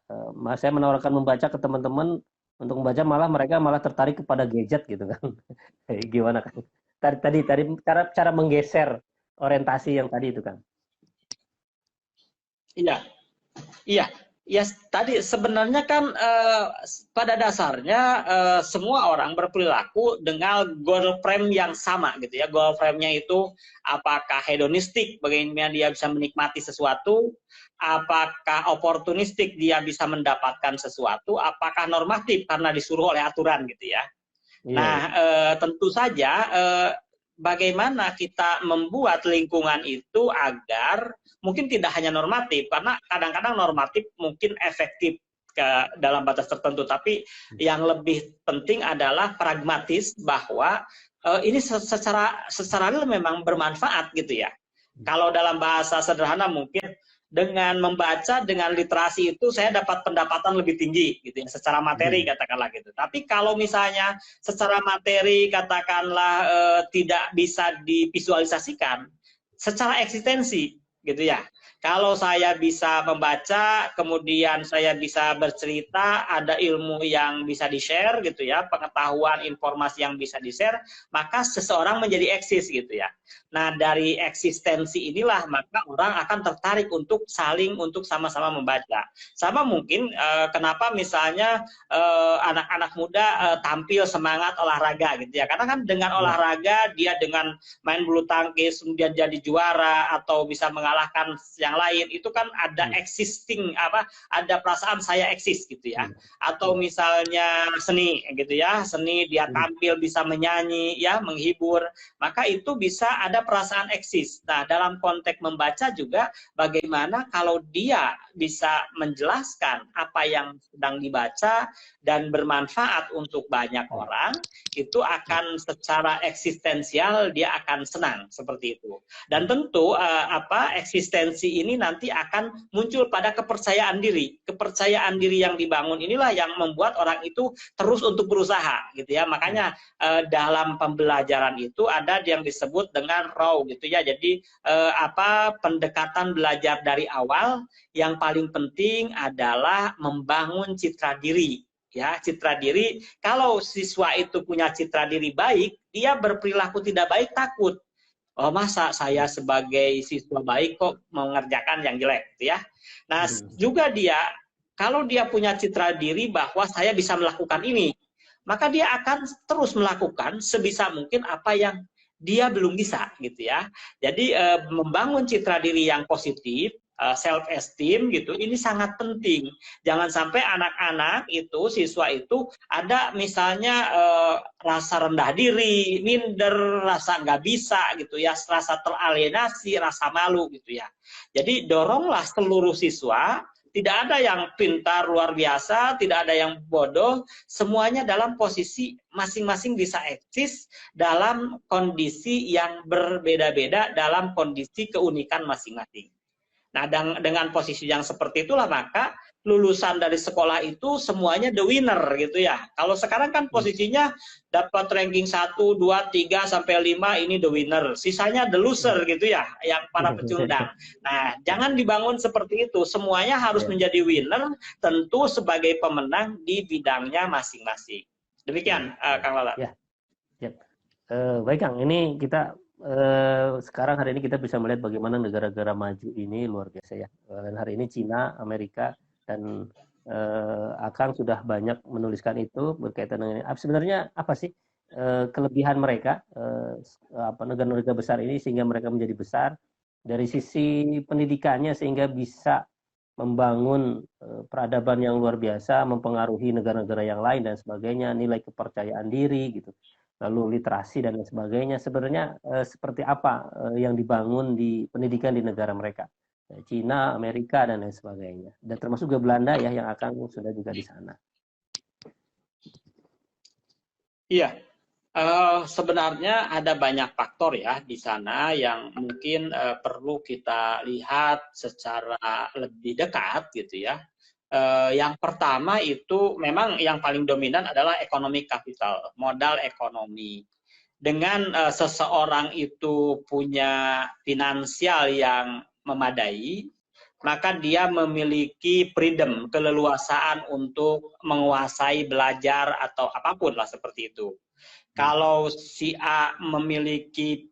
A: Saya menawarkan membaca ke teman-teman untuk membaca, malah mereka malah tertarik kepada gadget gitu kan. Gimana kan? Tadi cara menggeser orientasi yang tadi itu kan.
B: Iya, iya. Ya tadi sebenarnya kan pada dasarnya semua orang berperilaku dengan goal frame yang sama gitu ya. Goal frame-nya itu apakah hedonistik, bagaimana dia bisa menikmati sesuatu, apakah oportunistik, dia bisa mendapatkan sesuatu, apakah normatif karena disuruh oleh aturan gitu ya. Nah, tentu saja bagaimana kita membuat lingkungan itu agar mungkin tidak hanya normatif, karena kadang-kadang normatif mungkin efektif dalam batas tertentu, tapi yang lebih penting adalah pragmatis, bahwa ini secara real memang bermanfaat gitu ya. Kalau dalam bahasa sederhana mungkin dengan membaca, dengan literasi itu saya dapat pendapatan lebih tinggi gitu ya, secara materi katakanlah gitu. Tapi kalau misalnya secara materi katakanlah tidak bisa divisualisasikan, secara eksistensi gitu ya. Kalau saya bisa membaca, kemudian saya bisa bercerita, ada ilmu yang bisa di-share gitu ya, pengetahuan, informasi yang bisa di-share, maka seseorang menjadi eksis gitu ya. Nah, dari eksistensi inilah maka orang akan tertarik untuk saling, untuk sama-sama membaca. Sama mungkin kenapa misalnya anak-anak muda tampil semangat olahraga gitu ya. Karena kan dengan olahraga dia dengan main bulu tangkis kemudian jadi juara atau bisa mengalahkan yang lain, itu kan ada ada perasaan saya eksis gitu ya. Atau misalnya seni gitu ya, seni dia tampil bisa menyanyi ya, menghibur, maka itu bisa ada perasaan eksis. Nah, dalam konteks membaca juga bagaimana kalau dia bisa menjelaskan apa yang sedang dibaca dan bermanfaat untuk banyak orang, itu akan secara eksistensial dia akan senang seperti itu. Dan tentu eksistensi ini nanti akan muncul pada kepercayaan diri. Kepercayaan diri yang dibangun inilah yang membuat orang itu terus untuk berusaha gitu ya. Makanya dalam pembelajaran itu ada yang disebut dengan raw gitu ya. Jadi pendekatan belajar dari awal yang paling penting adalah membangun citra diri. Ya, citra diri. Kalau siswa itu punya citra diri baik, dia berperilaku tidak baik takut. Oh, masa saya sebagai siswa baik kok mengerjakan yang jelek gitu ya. Nah, juga dia kalau dia punya citra diri bahwa saya bisa melakukan ini, maka dia akan terus melakukan sebisa mungkin apa yang dia belum bisa gitu ya. Jadi membangun citra diri yang positif, self esteem gitu, ini sangat penting. Jangan sampai anak-anak itu, siswa itu ada misalnya rasa rendah diri, minder, rasa nggak bisa gitu ya, rasa teralienasi, rasa malu gitu ya. Jadi doronglah seluruh siswa, tidak ada yang pintar luar biasa, tidak ada yang bodoh, semuanya dalam posisi masing-masing bisa eksis dalam kondisi yang berbeda-beda, dalam kondisi keunikan masing-masing. Nah, dengan posisi yang seperti itulah maka lulusan dari sekolah itu semuanya the winner gitu ya. Kalau sekarang kan posisinya dapat ranking 1, 2, 3 sampai 5 ini the winner. Sisanya the loser gitu ya, yang para pecundang. Nah, jangan dibangun seperti itu. Semuanya harus menjadi winner, tentu sebagai pemenang di bidangnya masing-masing. Demikian, Kang Lala.
A: Ya, ya. Baik Kang, ini kita sekarang hari ini kita bisa melihat bagaimana negara-negara maju ini luar biasa ya. Dan hari ini Cina, Amerika, dan Akang sudah banyak menuliskan itu berkaitan dengan sebenarnya apa sih kelebihan mereka, negara-negara besar ini sehingga mereka menjadi besar dari sisi pendidikannya sehingga bisa membangun peradaban yang luar biasa, mempengaruhi negara-negara yang lain dan sebagainya, nilai kepercayaan diri gitu, lalu literasi dan lain sebagainya. Sebenarnya seperti apa yang dibangun di pendidikan di negara mereka? Cina, Amerika, dan lain sebagainya. Dan termasuk juga Belanda ya, yang akan sudah juga di sana.
B: Iya, sebenarnya ada banyak faktor ya di sana yang mungkin perlu kita lihat secara lebih dekat gitu ya. Yang pertama itu memang yang paling dominan adalah ekonomi kapital, modal ekonomi. Dengan seseorang itu punya finansial yang memadai, maka dia memiliki freedom, keleluasaan untuk menguasai, belajar, atau apapun lah seperti itu. Kalau si A memiliki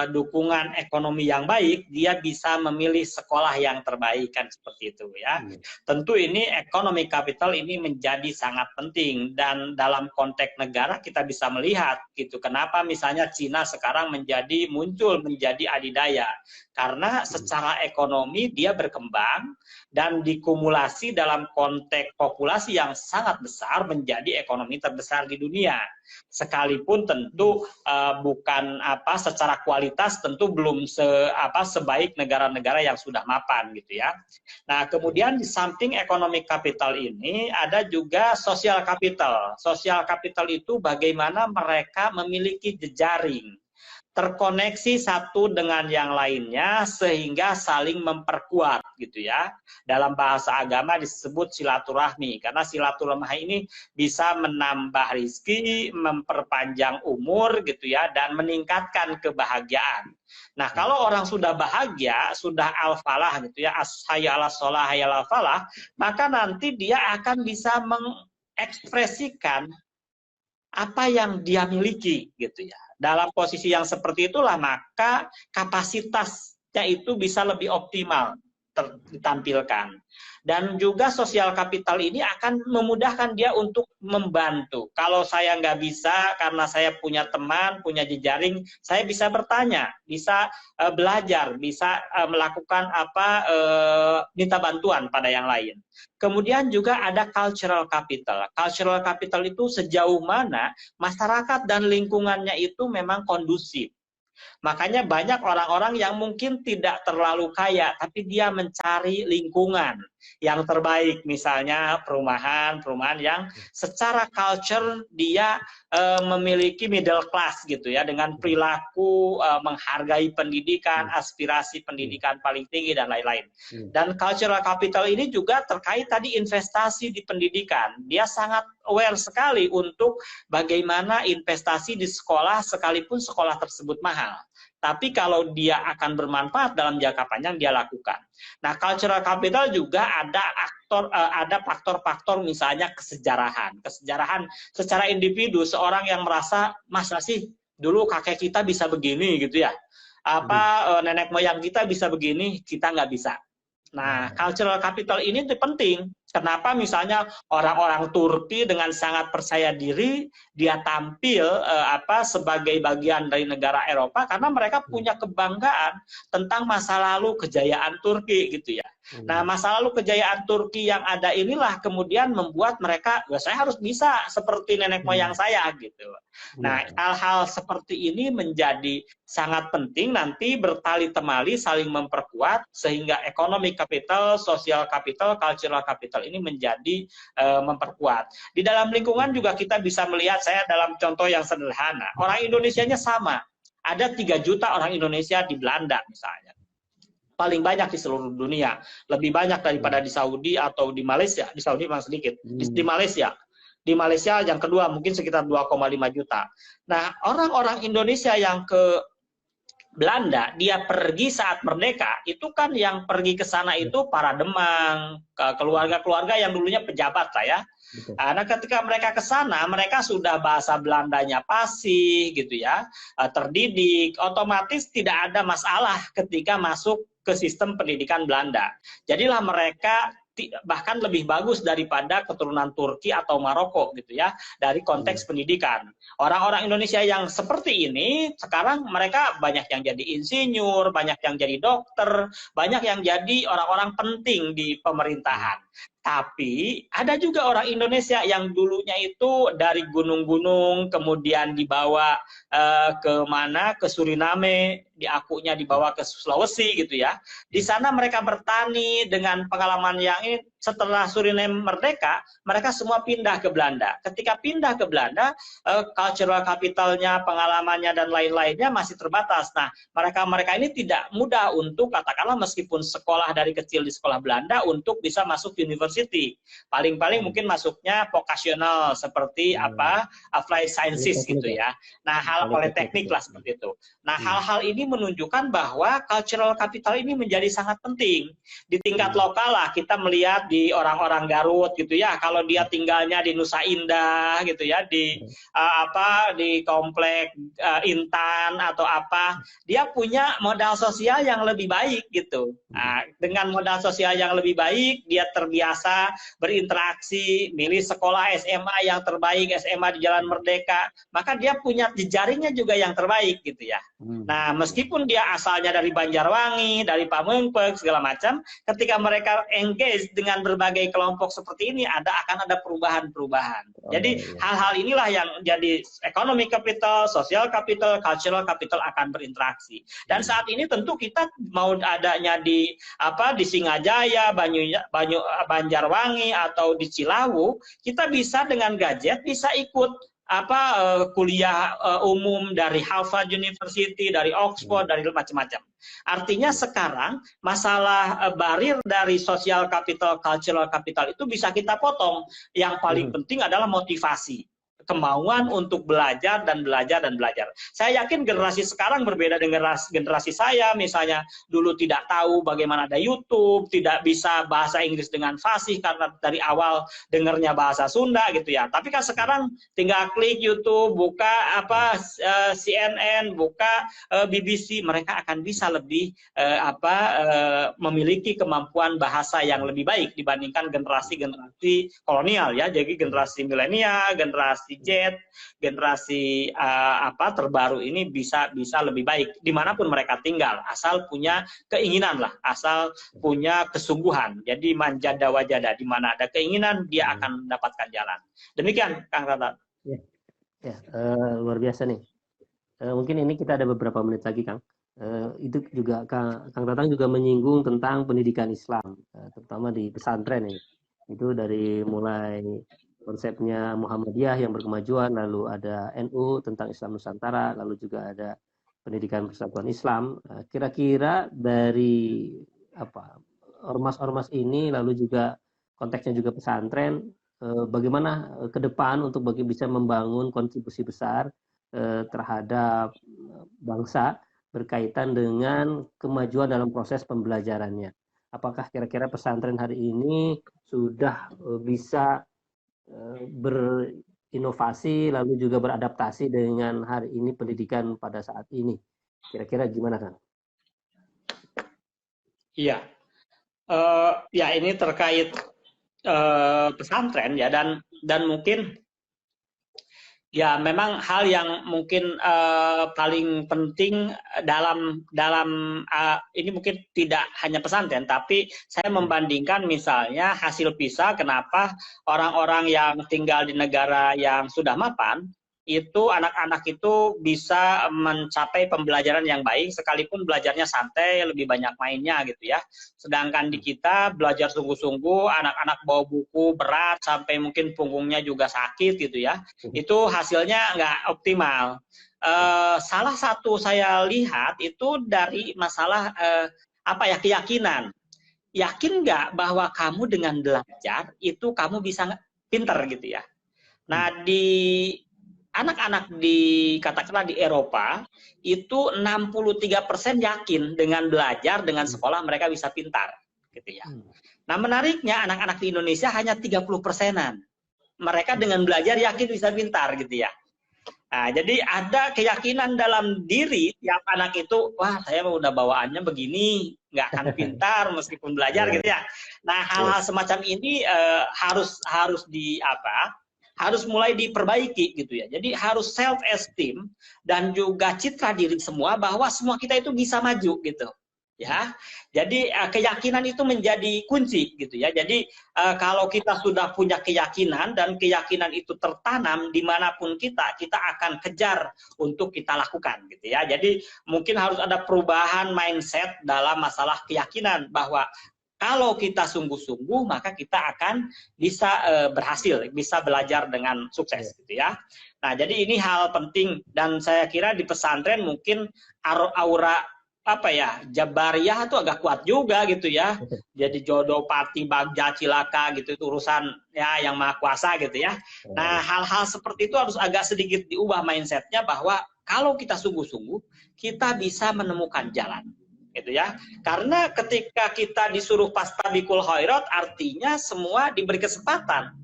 B: dukungan ekonomi yang baik, dia bisa memilih sekolah yang terbaik, kan seperti itu ya. Tentu ini ekonomi kapital ini menjadi sangat penting, dan dalam konteks negara kita bisa melihat gitu. Kenapa misalnya Cina sekarang muncul menjadi adidaya? Karena secara ekonomi dia berkembang dan dikumulasi dalam konteks populasi yang sangat besar menjadi ekonomi terbesar di dunia. Sekalipun tentu bukan secara kualitas tentu belum sebaik negara-negara yang sudah mapan gitu ya. Nah, kemudian di samping ekonomi kapital ini ada juga sosial kapital. Sosial kapital itu bagaimana mereka memiliki jejaring, terkoneksi satu dengan yang lainnya sehingga saling memperkuat gitu ya. Dalam bahasa agama disebut silaturahmi, karena silaturahmi ini bisa menambah rezeki, memperpanjang umur gitu ya, dan meningkatkan kebahagiaan. Nah, kalau orang sudah bahagia, sudah al-falah gitu ya, hayya 'alas shalah, hayya 'alal falah, maka nanti dia akan bisa mengekspresikan apa yang dia miliki gitu ya. Dalam posisi yang seperti itulah maka kapasitasnya itu bisa lebih optimal ditampilkan. Dan juga sosial kapital ini akan memudahkan dia untuk membantu. Kalau saya nggak bisa karena saya punya teman, punya jejaring, saya bisa bertanya, bisa belajar, bisa melakukan minta bantuan pada yang lain. Kemudian juga ada cultural capital. Cultural capital itu sejauh mana masyarakat dan lingkungannya itu memang kondusif. Makanya banyak orang-orang yang mungkin tidak terlalu kaya, tapi dia mencari lingkungan yang terbaik, misalnya perumahan yang secara culture dia memiliki middle class gitu ya, dengan perilaku menghargai pendidikan, aspirasi pendidikan paling tinggi dan lain-lain. Dan cultural capital ini juga terkait tadi investasi di pendidikan. Dia sangat aware sekali untuk bagaimana investasi di sekolah sekalipun sekolah tersebut mahal. Tapi kalau dia akan bermanfaat dalam jangka panjang, dia lakukan. Nah, cultural capital juga ada faktor-faktor misalnya kesejarahan. Kesejarahan secara individu, seorang yang merasa, masa sih dulu kakek kita bisa begini gitu ya. Nenek moyang kita bisa begini, kita nggak bisa. Nah, cultural capital ini penting. Kenapa misalnya orang-orang Turki dengan sangat percaya diri dia tampil sebagai bagian dari negara Eropa karena mereka punya kebanggaan tentang masa lalu kejayaan Turki gitu ya. Nah, masa lalu kejayaan Turki yang ada inilah kemudian membuat mereka, saya harus bisa seperti nenek moyang saya gitu. Nah, hal-hal seperti ini menjadi sangat penting nanti bertali temali saling memperkuat sehingga ekonomi kapital, sosial kapital, cultural capital ini menjadi memperkuat. Di dalam lingkungan juga kita bisa melihat, saya dalam contoh yang sederhana, orang Indonesianya sama. Ada 3 juta orang Indonesia di Belanda misalnya. paling banyak di seluruh dunia, lebih banyak daripada di Saudi atau di Malaysia. Di Saudi memang sedikit, di Malaysia. Di Malaysia yang kedua mungkin sekitar 2,5 juta. Nah, orang-orang Indonesia yang ke Belanda, dia pergi saat merdeka, itu kan yang pergi ke sana itu para demang, keluarga-keluarga yang dulunya pejabat lah ya. Nah, ketika mereka ke sana, mereka sudah bahasa Belandanya fasih gitu ya, terdidik, otomatis tidak ada masalah ketika masuk ke sistem pendidikan Belanda. Jadilah mereka bahkan lebih bagus daripada keturunan Turki atau Maroko gitu ya, dari konteks pendidikan. Orang-orang Indonesia yang seperti ini sekarang mereka banyak yang jadi insinyur, banyak yang jadi dokter, banyak yang jadi orang-orang penting di pemerintahan. Tapi ada juga orang Indonesia yang dulunya itu dari gunung-gunung kemudian dibawa ke mana, ke Suriname, diakunya dibawa ke Sulawesi gitu ya. Di sana mereka bertani dengan pengalaman yang ini. Setelah Suriname merdeka, mereka semua pindah ke Belanda. Ketika pindah ke Belanda, cultural capitalnya, pengalamannya dan lain-lainnya masih terbatas. Nah, mereka ini tidak mudah untuk katakanlah meskipun sekolah dari kecil di sekolah Belanda untuk bisa masuk university. Paling-paling mungkin masuknya vokasional seperti applied sciences gitu ya. Nah, hal politeknik lah seperti itu. Nah, hal-hal ini menunjukkan bahwa cultural capital ini menjadi sangat penting. Di tingkat lokal lah kita melihat di orang-orang Garut gitu ya, kalau dia tinggalnya di Nusa Indah gitu ya, di di komplek Intan atau apa, dia punya modal sosial yang lebih baik gitu. Nah, dengan modal sosial yang lebih baik, dia terbiasa berinteraksi, milih sekolah SMA yang terbaik, SMA di Jalan Merdeka, maka dia punya jejaringnya juga yang terbaik gitu ya. Nah, meskipun dia asalnya dari Banjarwangi, dari Pamengpeuk segala macam, ketika mereka engage dengan berbagai kelompok seperti ini, akan ada perubahan-perubahan. Jadi hal-hal inilah yang jadi economic capital, social capital, cultural capital akan berinteraksi. Dan saat ini tentu kita mau adanya di Singajaya, Banjarwangi atau di Cilawu, kita bisa dengan gadget bisa ikut kuliah umum dari Harvard University, dari Oxford, dari macam-macam. Artinya sekarang masalah barir dari social capital, cultural capital itu bisa kita potong. Yang paling penting adalah motivasi. Kemauan untuk belajar dan belajar dan belajar. Saya yakin generasi sekarang berbeda dengan generasi saya, misalnya dulu tidak tahu bagaimana ada YouTube, tidak bisa bahasa Inggris dengan fasih karena dari awal dengarnya bahasa Sunda gitu ya. Tapi kan sekarang tinggal klik YouTube, buka CNN, buka BBC, mereka akan bisa lebih memiliki kemampuan bahasa yang lebih baik dibandingkan generasi-generasi kolonial ya. Jadi generasi milenial, generasi Z, generasi terbaru ini bisa lebih baik dimanapun mereka tinggal, asal punya keinginan lah, asal punya kesungguhan. Jadi manjada wajada, di mana ada keinginan dia akan mendapatkan jalan. Demikian Kang Tata.
A: Luar biasa nih. Mungkin ini kita ada beberapa menit lagi Kang. Itu juga Kang Tatang juga menyinggung tentang pendidikan Islam, terutama di pesantren ini. Itu dari mulai konsepnya Muhammadiyah yang berkemajuan, lalu ada NU tentang Islam Nusantara, lalu juga ada pendidikan persatuan Islam. Kira-kira dari ormas-ormas ini, lalu juga konteksnya juga pesantren, bagaimana ke depan untuk bisa membangun kontribusi besar terhadap bangsa berkaitan dengan kemajuan dalam proses pembelajarannya. Apakah kira-kira pesantren hari ini sudah bisa berinovasi lalu juga beradaptasi dengan hari ini pendidikan pada saat ini? Kira-kira gimana Kang?
B: Iya, ya ini terkait pesantren ya, dan mungkin ya memang hal yang mungkin paling penting dalam ini mungkin tidak hanya pesantren, tapi saya membandingkan misalnya hasil PISA, kenapa orang-orang yang tinggal di negara yang sudah mapan itu anak-anak itu bisa mencapai pembelajaran yang baik sekalipun belajarnya santai, lebih banyak mainnya gitu ya. Sedangkan di kita belajar sungguh-sungguh, anak-anak bawa buku berat sampai mungkin punggungnya juga sakit gitu ya. Itu hasilnya nggak optimal. Salah satu saya lihat itu dari masalah apa ya, keyakinan. Yakin nggak bahwa kamu dengan belajar itu kamu bisa pinter gitu ya. Nah, di anak-anak katakanlah di Eropa itu 63% yakin dengan belajar, dengan sekolah mereka bisa pintar gitu ya. Nah, menariknya anak-anak di Indonesia hanya 30%-an. Mereka dengan belajar yakin bisa pintar gitu ya. Nah, jadi ada keyakinan dalam diri tiap anak itu, wah saya udah bawaannya begini, nggak akan pintar meskipun belajar gitu ya. Nah, hal-hal semacam ini harus mulai diperbaiki gitu ya. Jadi harus self esteem dan juga citra diri semua bahwa semua kita itu bisa maju gitu. Ya, jadi keyakinan itu menjadi kunci gitu ya. Jadi kalau kita sudah punya keyakinan dan keyakinan itu tertanam dimanapun kita akan kejar untuk kita lakukan gitu ya. Jadi mungkin harus ada perubahan mindset dalam masalah keyakinan bahwa kalau kita sungguh-sungguh maka kita akan bisa berhasil, bisa belajar dengan sukses gitu ya. Nah, jadi ini hal penting dan saya kira di pesantren mungkin aura apa ya, Jabariyah itu agak kuat juga gitu ya. Jadi jodoh pati bagja cilaka gitu itu urusan ya yang maha kuasa gitu ya. Nah, hal-hal seperti itu harus agak sedikit diubah mindsetnya bahwa kalau kita sungguh-sungguh kita bisa menemukan jalan gitu ya. Karena ketika kita disuruh fastabiqul khairat artinya semua diberi kesempatan.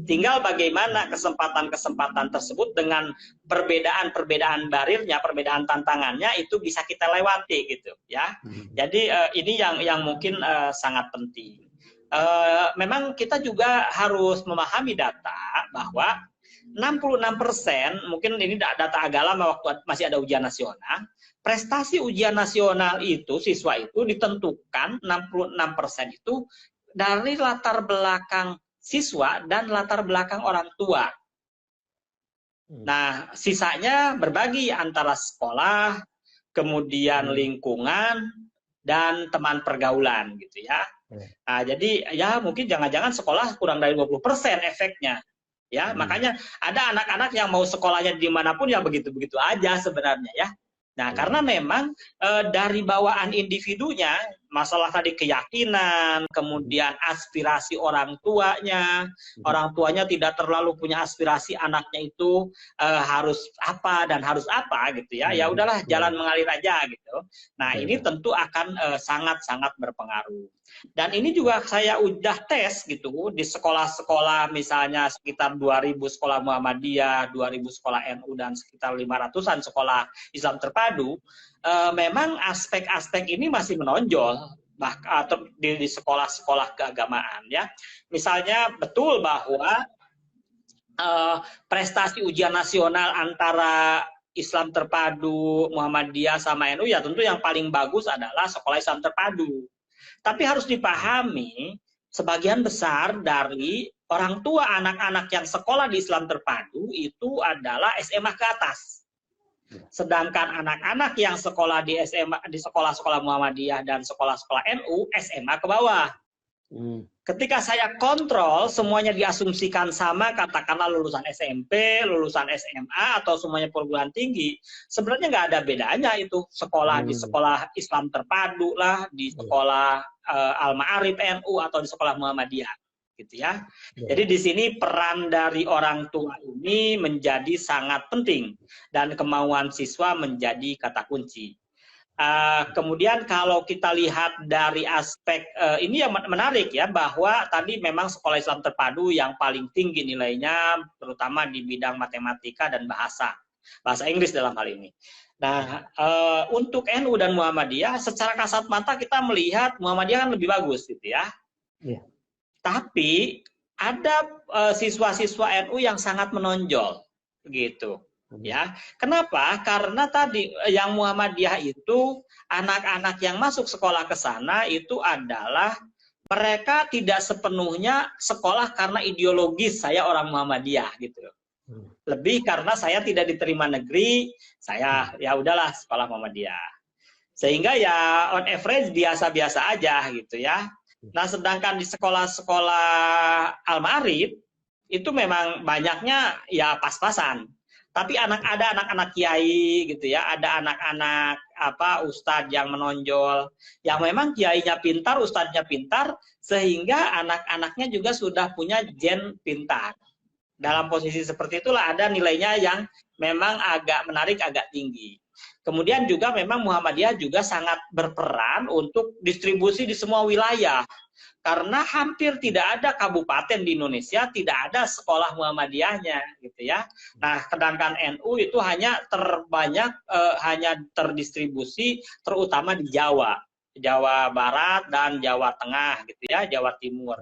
B: Tinggal bagaimana kesempatan-kesempatan tersebut dengan perbedaan-perbedaan barirnya, perbedaan tantangannya itu bisa kita lewati gitu ya. Jadi ini yang mungkin sangat penting. Memang kita juga harus memahami data bahwa 66%, mungkin ini data agak lama waktu masih ada ujian nasional, prestasi ujian nasional itu siswa itu ditentukan 66% itu dari latar belakang siswa dan latar belakang orang tua. Nah, sisanya berbagi antara sekolah, kemudian lingkungan, dan teman pergaulan gitu ya. Nah, jadi ya mungkin jangan-jangan sekolah kurang dari 20% efeknya. Ya, makanya ada anak-anak yang mau sekolahnya dimanapun ya begitu-begitu aja sebenarnya ya. Nah, karena memang dari bawaan individunya, masalah tadi keyakinan, kemudian aspirasi orang tuanya tidak terlalu punya aspirasi anaknya itu harus apa dan harus apa gitu ya. Ya udahlah jalan mengalir aja gitu. Nah, ini tentu akan sangat-sangat berpengaruh. Dan ini juga saya udah tes gitu di sekolah-sekolah misalnya sekitar 2.000 sekolah Muhammadiyah, 2.000 sekolah NU dan sekitar 500-an sekolah Islam terpadu, memang aspek-aspek ini masih menonjol bahkan di sekolah-sekolah keagamaan ya. Misalnya betul bahwa prestasi ujian nasional antara Islam terpadu, Muhammadiyah sama NU ya tentu yang paling bagus adalah sekolah Islam terpadu. Tapi harus dipahami, sebagian besar dari orang tua anak-anak yang sekolah di Islam terpadu itu adalah SMA ke atas. Sedangkan anak-anak yang sekolah di SMA, di sekolah-sekolah Muhammadiyah dan sekolah-sekolah NU, SMA ke bawah. Ketika saya kontrol, semuanya diasumsikan sama, katakanlah lulusan SMP, lulusan SMA, atau semuanya perguruan tinggi, sebenarnya nggak ada bedanya itu. Sekolah di sekolah Islam terpadu lah, di sekolah Al-Ma'arif NU, atau di sekolah Muhammadiyah. Gitu ya. Jadi di sini peran dari orang tua ini menjadi sangat penting, dan kemauan siswa menjadi kata kunci. Kemudian kalau kita lihat dari aspek ini yang menarik ya, bahwa tadi memang sekolah Islam terpadu yang paling tinggi nilainya terutama di bidang matematika dan bahasa Inggris dalam hal ini. Nah, untuk NU dan Muhammadiyah secara kasat mata kita melihat Muhammadiyah kan lebih bagus gitu ya. Tapi ada siswa-siswa NU yang sangat menonjol gitu. Ya, kenapa? Karena tadi yang Muhammadiyah itu anak-anak yang masuk sekolah ke sana itu adalah mereka tidak sepenuhnya sekolah karena ideologis saya orang Muhammadiyah gitu. Lebih karena saya tidak diterima negeri, saya ya udahlah sekolah Muhammadiyah. Sehingga ya on average biasa-biasa aja gitu ya. Nah, sedangkan di sekolah-sekolah Al-Ma'arif itu memang banyaknya ya pas-pasan. Tapi ada anak-anak kiai gitu ya, ada anak-anak ustadz yang menonjol, yang memang kiainya pintar, ustadznya pintar, sehingga anak-anaknya juga sudah punya gen pintar. Dalam posisi seperti itulah ada nilainya yang memang agak menarik, agak tinggi. Kemudian juga memang Muhammadiyah juga sangat berperan untuk distribusi di semua wilayah. Karena hampir tidak ada kabupaten di Indonesia tidak ada sekolah Muhammadiyahnya gitu ya. Nah, sedangkan NU itu hanya terbanyak hanya terdistribusi terutama di Jawa. Jawa Barat dan Jawa Tengah gitu ya, Jawa Timur.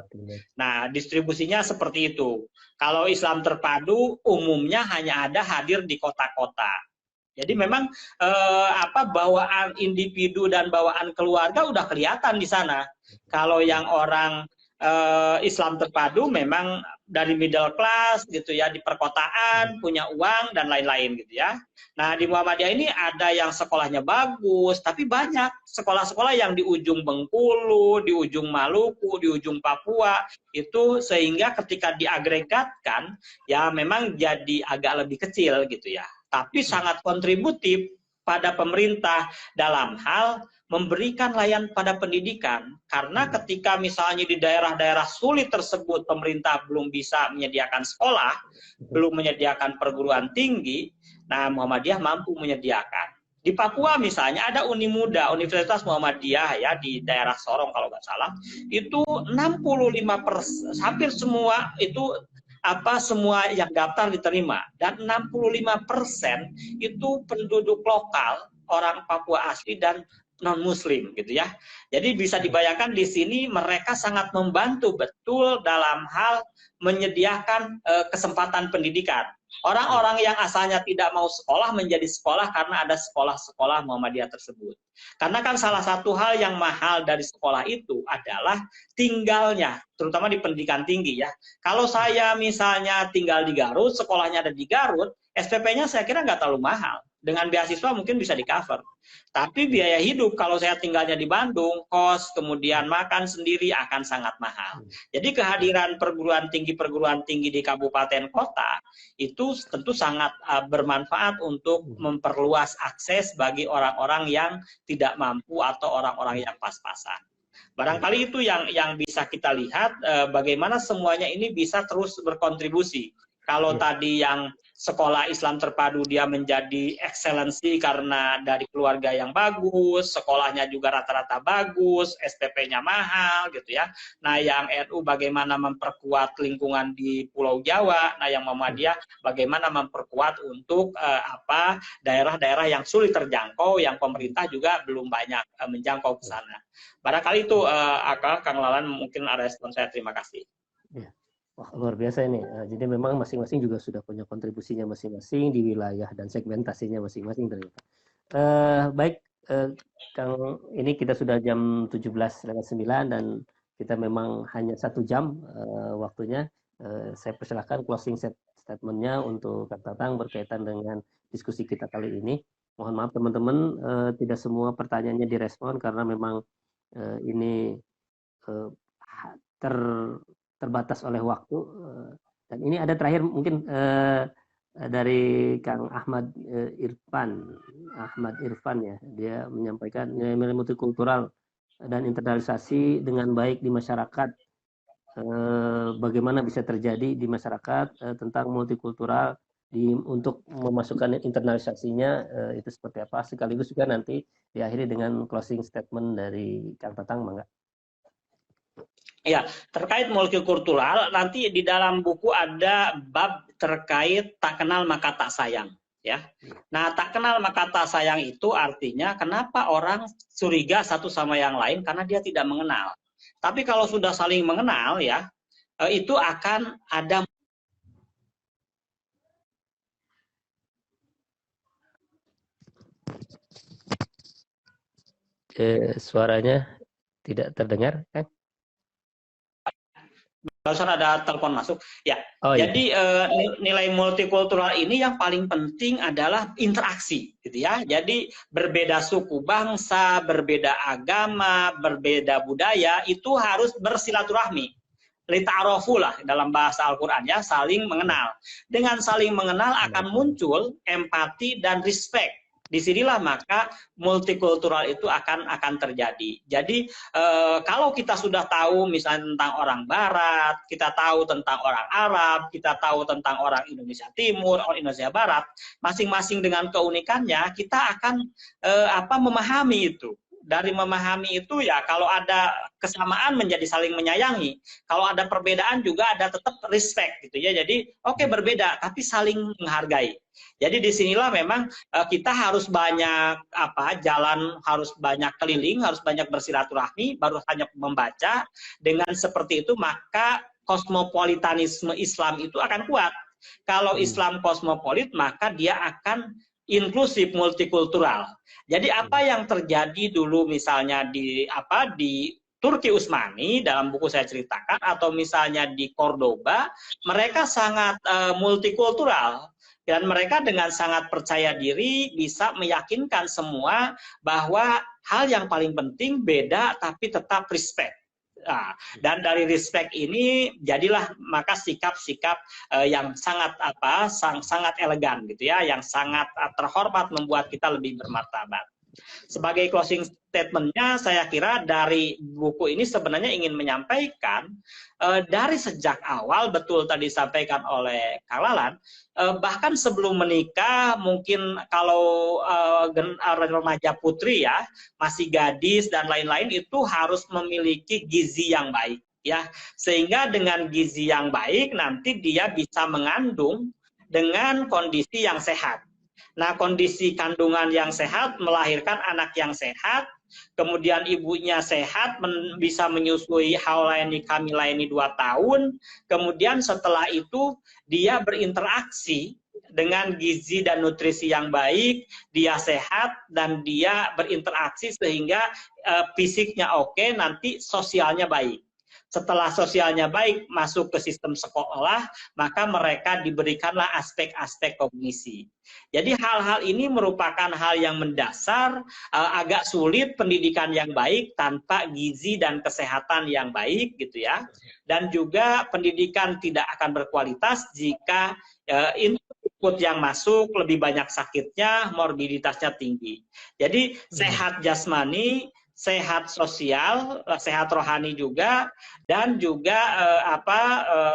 B: Nah, distribusinya seperti itu. Kalau Islam terpadu umumnya hanya ada hadir di kota-kota. Jadi memang bawaan individu dan bawaan keluarga udah kelihatan di sana. Kalau yang orang Islam terpadu memang dari middle class gitu ya, di perkotaan, punya uang dan lain-lain gitu ya. Nah, di Muhammadiyah ini ada yang sekolahnya bagus, tapi banyak sekolah-sekolah yang di ujung Bengkulu, di ujung Maluku, di ujung Papua, itu sehingga ketika diagregatkan ya memang jadi agak lebih kecil gitu ya. Tapi sangat kontributif pada pemerintah dalam hal memberikan layanan pada pendidikan. Karena ketika misalnya di daerah-daerah sulit tersebut pemerintah belum bisa menyediakan sekolah, belum menyediakan perguruan tinggi, nah Muhammadiyah mampu menyediakan. Di Papua misalnya ada Unimuda, Universitas Muhammadiyah ya di daerah Sorong kalau nggak salah, itu 65%, hampir semua itu semua yang daftar diterima, dan 65% itu penduduk lokal, orang Papua asli dan non muslim gitu ya. Jadi bisa dibayangkan di sini mereka sangat membantu betul dalam hal menyediakan kesempatan pendidikan. Orang-orang yang asalnya tidak mau sekolah menjadi sekolah karena ada sekolah-sekolah Muhammadiyah tersebut. Karena kan salah satu hal yang mahal dari sekolah itu adalah tinggalnya, terutama di pendidikan tinggi ya. Kalau saya misalnya tinggal di Garut, sekolahnya ada di Garut, SPP-nya saya kira nggak terlalu mahal. Dengan beasiswa mungkin bisa di-cover. Tapi biaya hidup kalau saya tinggalnya di Bandung, kos, kemudian makan sendiri akan sangat mahal. Jadi kehadiran perguruan tinggi di kabupaten kota itu tentu sangat bermanfaat untuk memperluas akses bagi orang-orang yang tidak mampu atau orang-orang yang pas-pasan. Barangkali itu yang bisa kita lihat bagaimana semuanya ini bisa terus berkontribusi. Kalau tadi yang sekolah Islam terpadu dia menjadi excellency karena dari keluarga yang bagus, sekolahnya juga rata-rata bagus, SPP-nya mahal gitu ya. Nah, yang NU bagaimana memperkuat lingkungan di Pulau Jawa, nah yang Muhammadiyah bagaimana memperkuat untuk daerah-daerah yang sulit terjangkau, yang pemerintah juga belum banyak menjangkau ke sana. Barangkali itu Kang Lalan mungkin ada respon saya. Terima kasih.
A: Ya. Wah, luar biasa ini. Jadi memang masing-masing juga sudah punya kontribusinya masing-masing di wilayah dan segmentasinya masing-masing ternyata. Baik, Kang, ini kita sudah jam 17:09 dan kita memang hanya 1 jam waktunya. Saya persilahkan closing statement-nya untuk Kang Tatang berkaitan dengan diskusi kita kali ini. Mohon maaf teman-teman, tidak semua pertanyaannya direspon karena memang ini terbatas oleh waktu. Dan ini ada terakhir mungkin dari Kang Ahmad Irfan ya, dia menyampaikan nilai multikultural dan internalisasi dengan baik di masyarakat, bagaimana bisa terjadi di masyarakat tentang multikultural untuk memasukkan internalisasinya itu seperti apa, sekaligus juga nanti diakhiri dengan closing statement dari Kang Tatang, Mangga.
B: Ya, terkait multikultural nanti di dalam buku ada bab terkait tak kenal maka tak sayang ya. Nah, tak kenal maka tak sayang itu artinya kenapa orang curiga satu sama yang lain karena dia tidak mengenal. Tapi kalau sudah saling mengenal ya, itu akan ada
A: suaranya tidak terdengar, kan?
B: Barusan ada telepon masuk. Ya,
A: iya.
B: Jadi nilai multikultural ini yang paling penting adalah interaksi, gitu ya. Jadi berbeda suku bangsa, berbeda agama, berbeda budaya itu harus bersilaturahmi. lita'arofu lah dalam bahasa Al-Quran ya, saling mengenal. Dengan saling mengenal akan muncul empati dan respect. Disinilah maka multikultural itu akan terjadi. Jadi kalau kita sudah tahu misalnya tentang orang Barat, kita tahu tentang orang Arab, kita tahu tentang orang Indonesia Timur, orang Indonesia Barat, masing-masing dengan keunikannya, kita akan memahami itu. Dari memahami itu ya, kalau ada kesamaan menjadi saling menyayangi, kalau ada perbedaan juga ada tetap respect gitu ya. Jadi oke, berbeda tapi saling menghargai. Jadi disinilah memang kita harus banyak jalan, harus banyak keliling, harus banyak bersilaturahmi, baru hanya membaca. Dengan seperti itu maka kosmopolitanisme Islam itu akan kuat. Kalau Islam kosmopolit maka dia akan inklusif, multikultural. Jadi apa yang terjadi dulu misalnya di Turki Utsmani dalam buku saya ceritakan, atau misalnya di Cordoba, mereka sangat multikultural dan mereka dengan sangat percaya diri bisa meyakinkan semua bahwa hal yang paling penting beda tapi tetap respect. Nah, dan dari respect ini jadilah maka sikap-sikap yang sangat elegan gitu ya, yang sangat terhormat, membuat kita lebih bermartabat. Sebagai closing statement-nya, saya kira dari buku ini sebenarnya ingin menyampaikan dari sejak awal, betul tadi disampaikan oleh Kang Lalan, bahkan sebelum menikah, mungkin kalau remaja putri ya, masih gadis dan lain-lain, itu harus memiliki gizi yang baik ya, sehingga dengan gizi yang baik nanti dia bisa mengandung dengan kondisi yang sehat. Nah, kondisi kandungan yang sehat melahirkan anak yang sehat, kemudian ibunya sehat, bisa menyusui haulaini kamilaini 2 tahun, kemudian setelah itu dia berinteraksi dengan gizi dan nutrisi yang baik, dia sehat dan dia berinteraksi sehingga fisiknya oke, nanti sosialnya baik. Setelah sosialnya baik, masuk ke sistem sekolah, maka mereka diberikanlah aspek-aspek kognisi. Jadi hal-hal ini merupakan hal yang mendasar, agak sulit pendidikan yang baik tanpa gizi dan kesehatan yang baik gitu ya. Dan juga pendidikan tidak akan berkualitas jika input yang masuk lebih banyak sakitnya, morbiditasnya tinggi. Jadi sehat jasmani, sehat sosial, sehat rohani juga, dan juga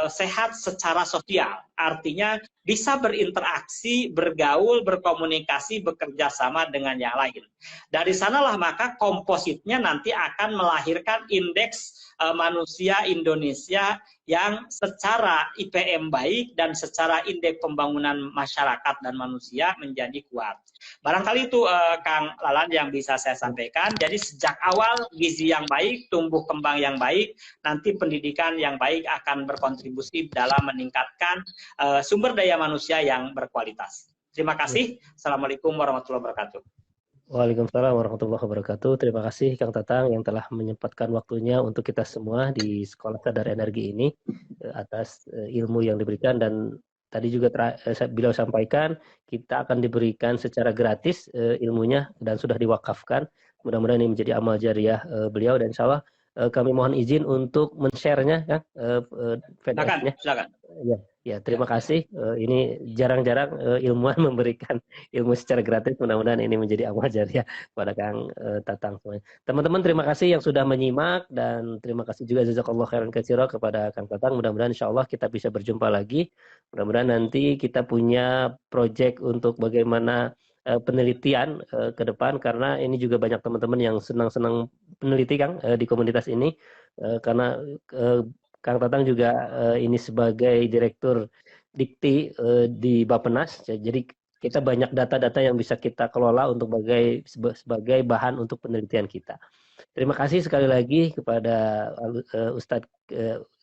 B: sehat secara sosial. Artinya bisa berinteraksi, bergaul, berkomunikasi, bekerja sama dengan yang lain. Dari sanalah maka kompositnya nanti akan melahirkan indeks manusia Indonesia yang secara IPM baik dan secara indeks pembangunan masyarakat dan manusia menjadi kuat. Barangkali itu Kang Lalan yang bisa saya sampaikan. Jadi sejak awal gizi yang baik, tumbuh kembang yang baik, nanti pendidikan yang baik akan berkontribusi dalam meningkatkan sumber daya manusia yang berkualitas. Terima kasih. Assalamualaikum warahmatullahi wabarakatuh.
A: Waalaikumsalam warahmatullahi wabarakatuh. Terima kasih Kang Tatang yang telah menyempatkan waktunya untuk kita semua di Sekolah Sadar Energi ini atas ilmu yang diberikan, dan tadi juga beliau sampaikan kita akan diberikan secara gratis ilmunya dan sudah diwakafkan. Mudah-mudahan ini menjadi amal jariah beliau, dan insya Allah kami mohon izin untuk men-share-nya ya, PDF-nya.
B: Silakan.
A: Ya, terima kasih. Ini jarang-jarang ilmuwan memberikan ilmu secara gratis. Mudah-mudahan ini menjadi amal jariah kepada Kang Tatang. Teman-teman, terima kasih yang sudah menyimak, dan terima kasih juga jazakallahu khairan katsira kepada Kang Tatang. Mudah-mudahan insya Allah kita bisa berjumpa lagi. Mudah-mudahan nanti kita punya proyek untuk bagaimana penelitian ke depan, karena ini juga banyak teman-teman yang senang-senang peneliti Kang di komunitas ini, karena Kang Tatang juga ini sebagai direktur dikti di Bappenas, jadi kita banyak data-data yang bisa kita kelola untuk sebagai bahan untuk penelitian kita. Terima kasih sekali lagi kepada Ustadz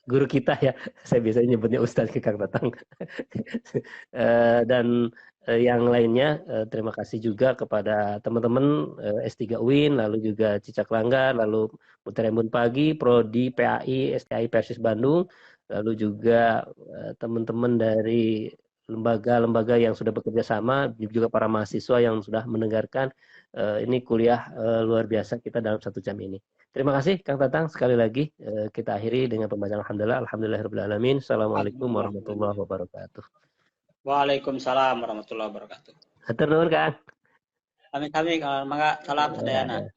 A: guru kita ya, saya biasanya nyebutnya Ustadz ke Kang Tatang. Dan yang lainnya, terima kasih juga kepada teman-teman S3 UIN, lalu juga Cicak Langgar, lalu Muterembun Pagi, Prodi PAI, STI Persis Bandung, lalu juga teman-teman dari lembaga-lembaga yang sudah bekerja sama, juga para mahasiswa yang sudah mendengarkan ini kuliah luar biasa kita dalam 1 jam ini. Terima kasih Kang Tatang sekali lagi. Kita akhiri dengan pembacaan alhamdulillah. Alhamdulillahirobbilalamin. Assalamualaikum warahmatullahi wabarakatuh.
B: Waalaikumsalam warahmatullahi wabarakatuh.
A: Hatur nuhun Kang.
B: Amin amin, mangga salam sadayana.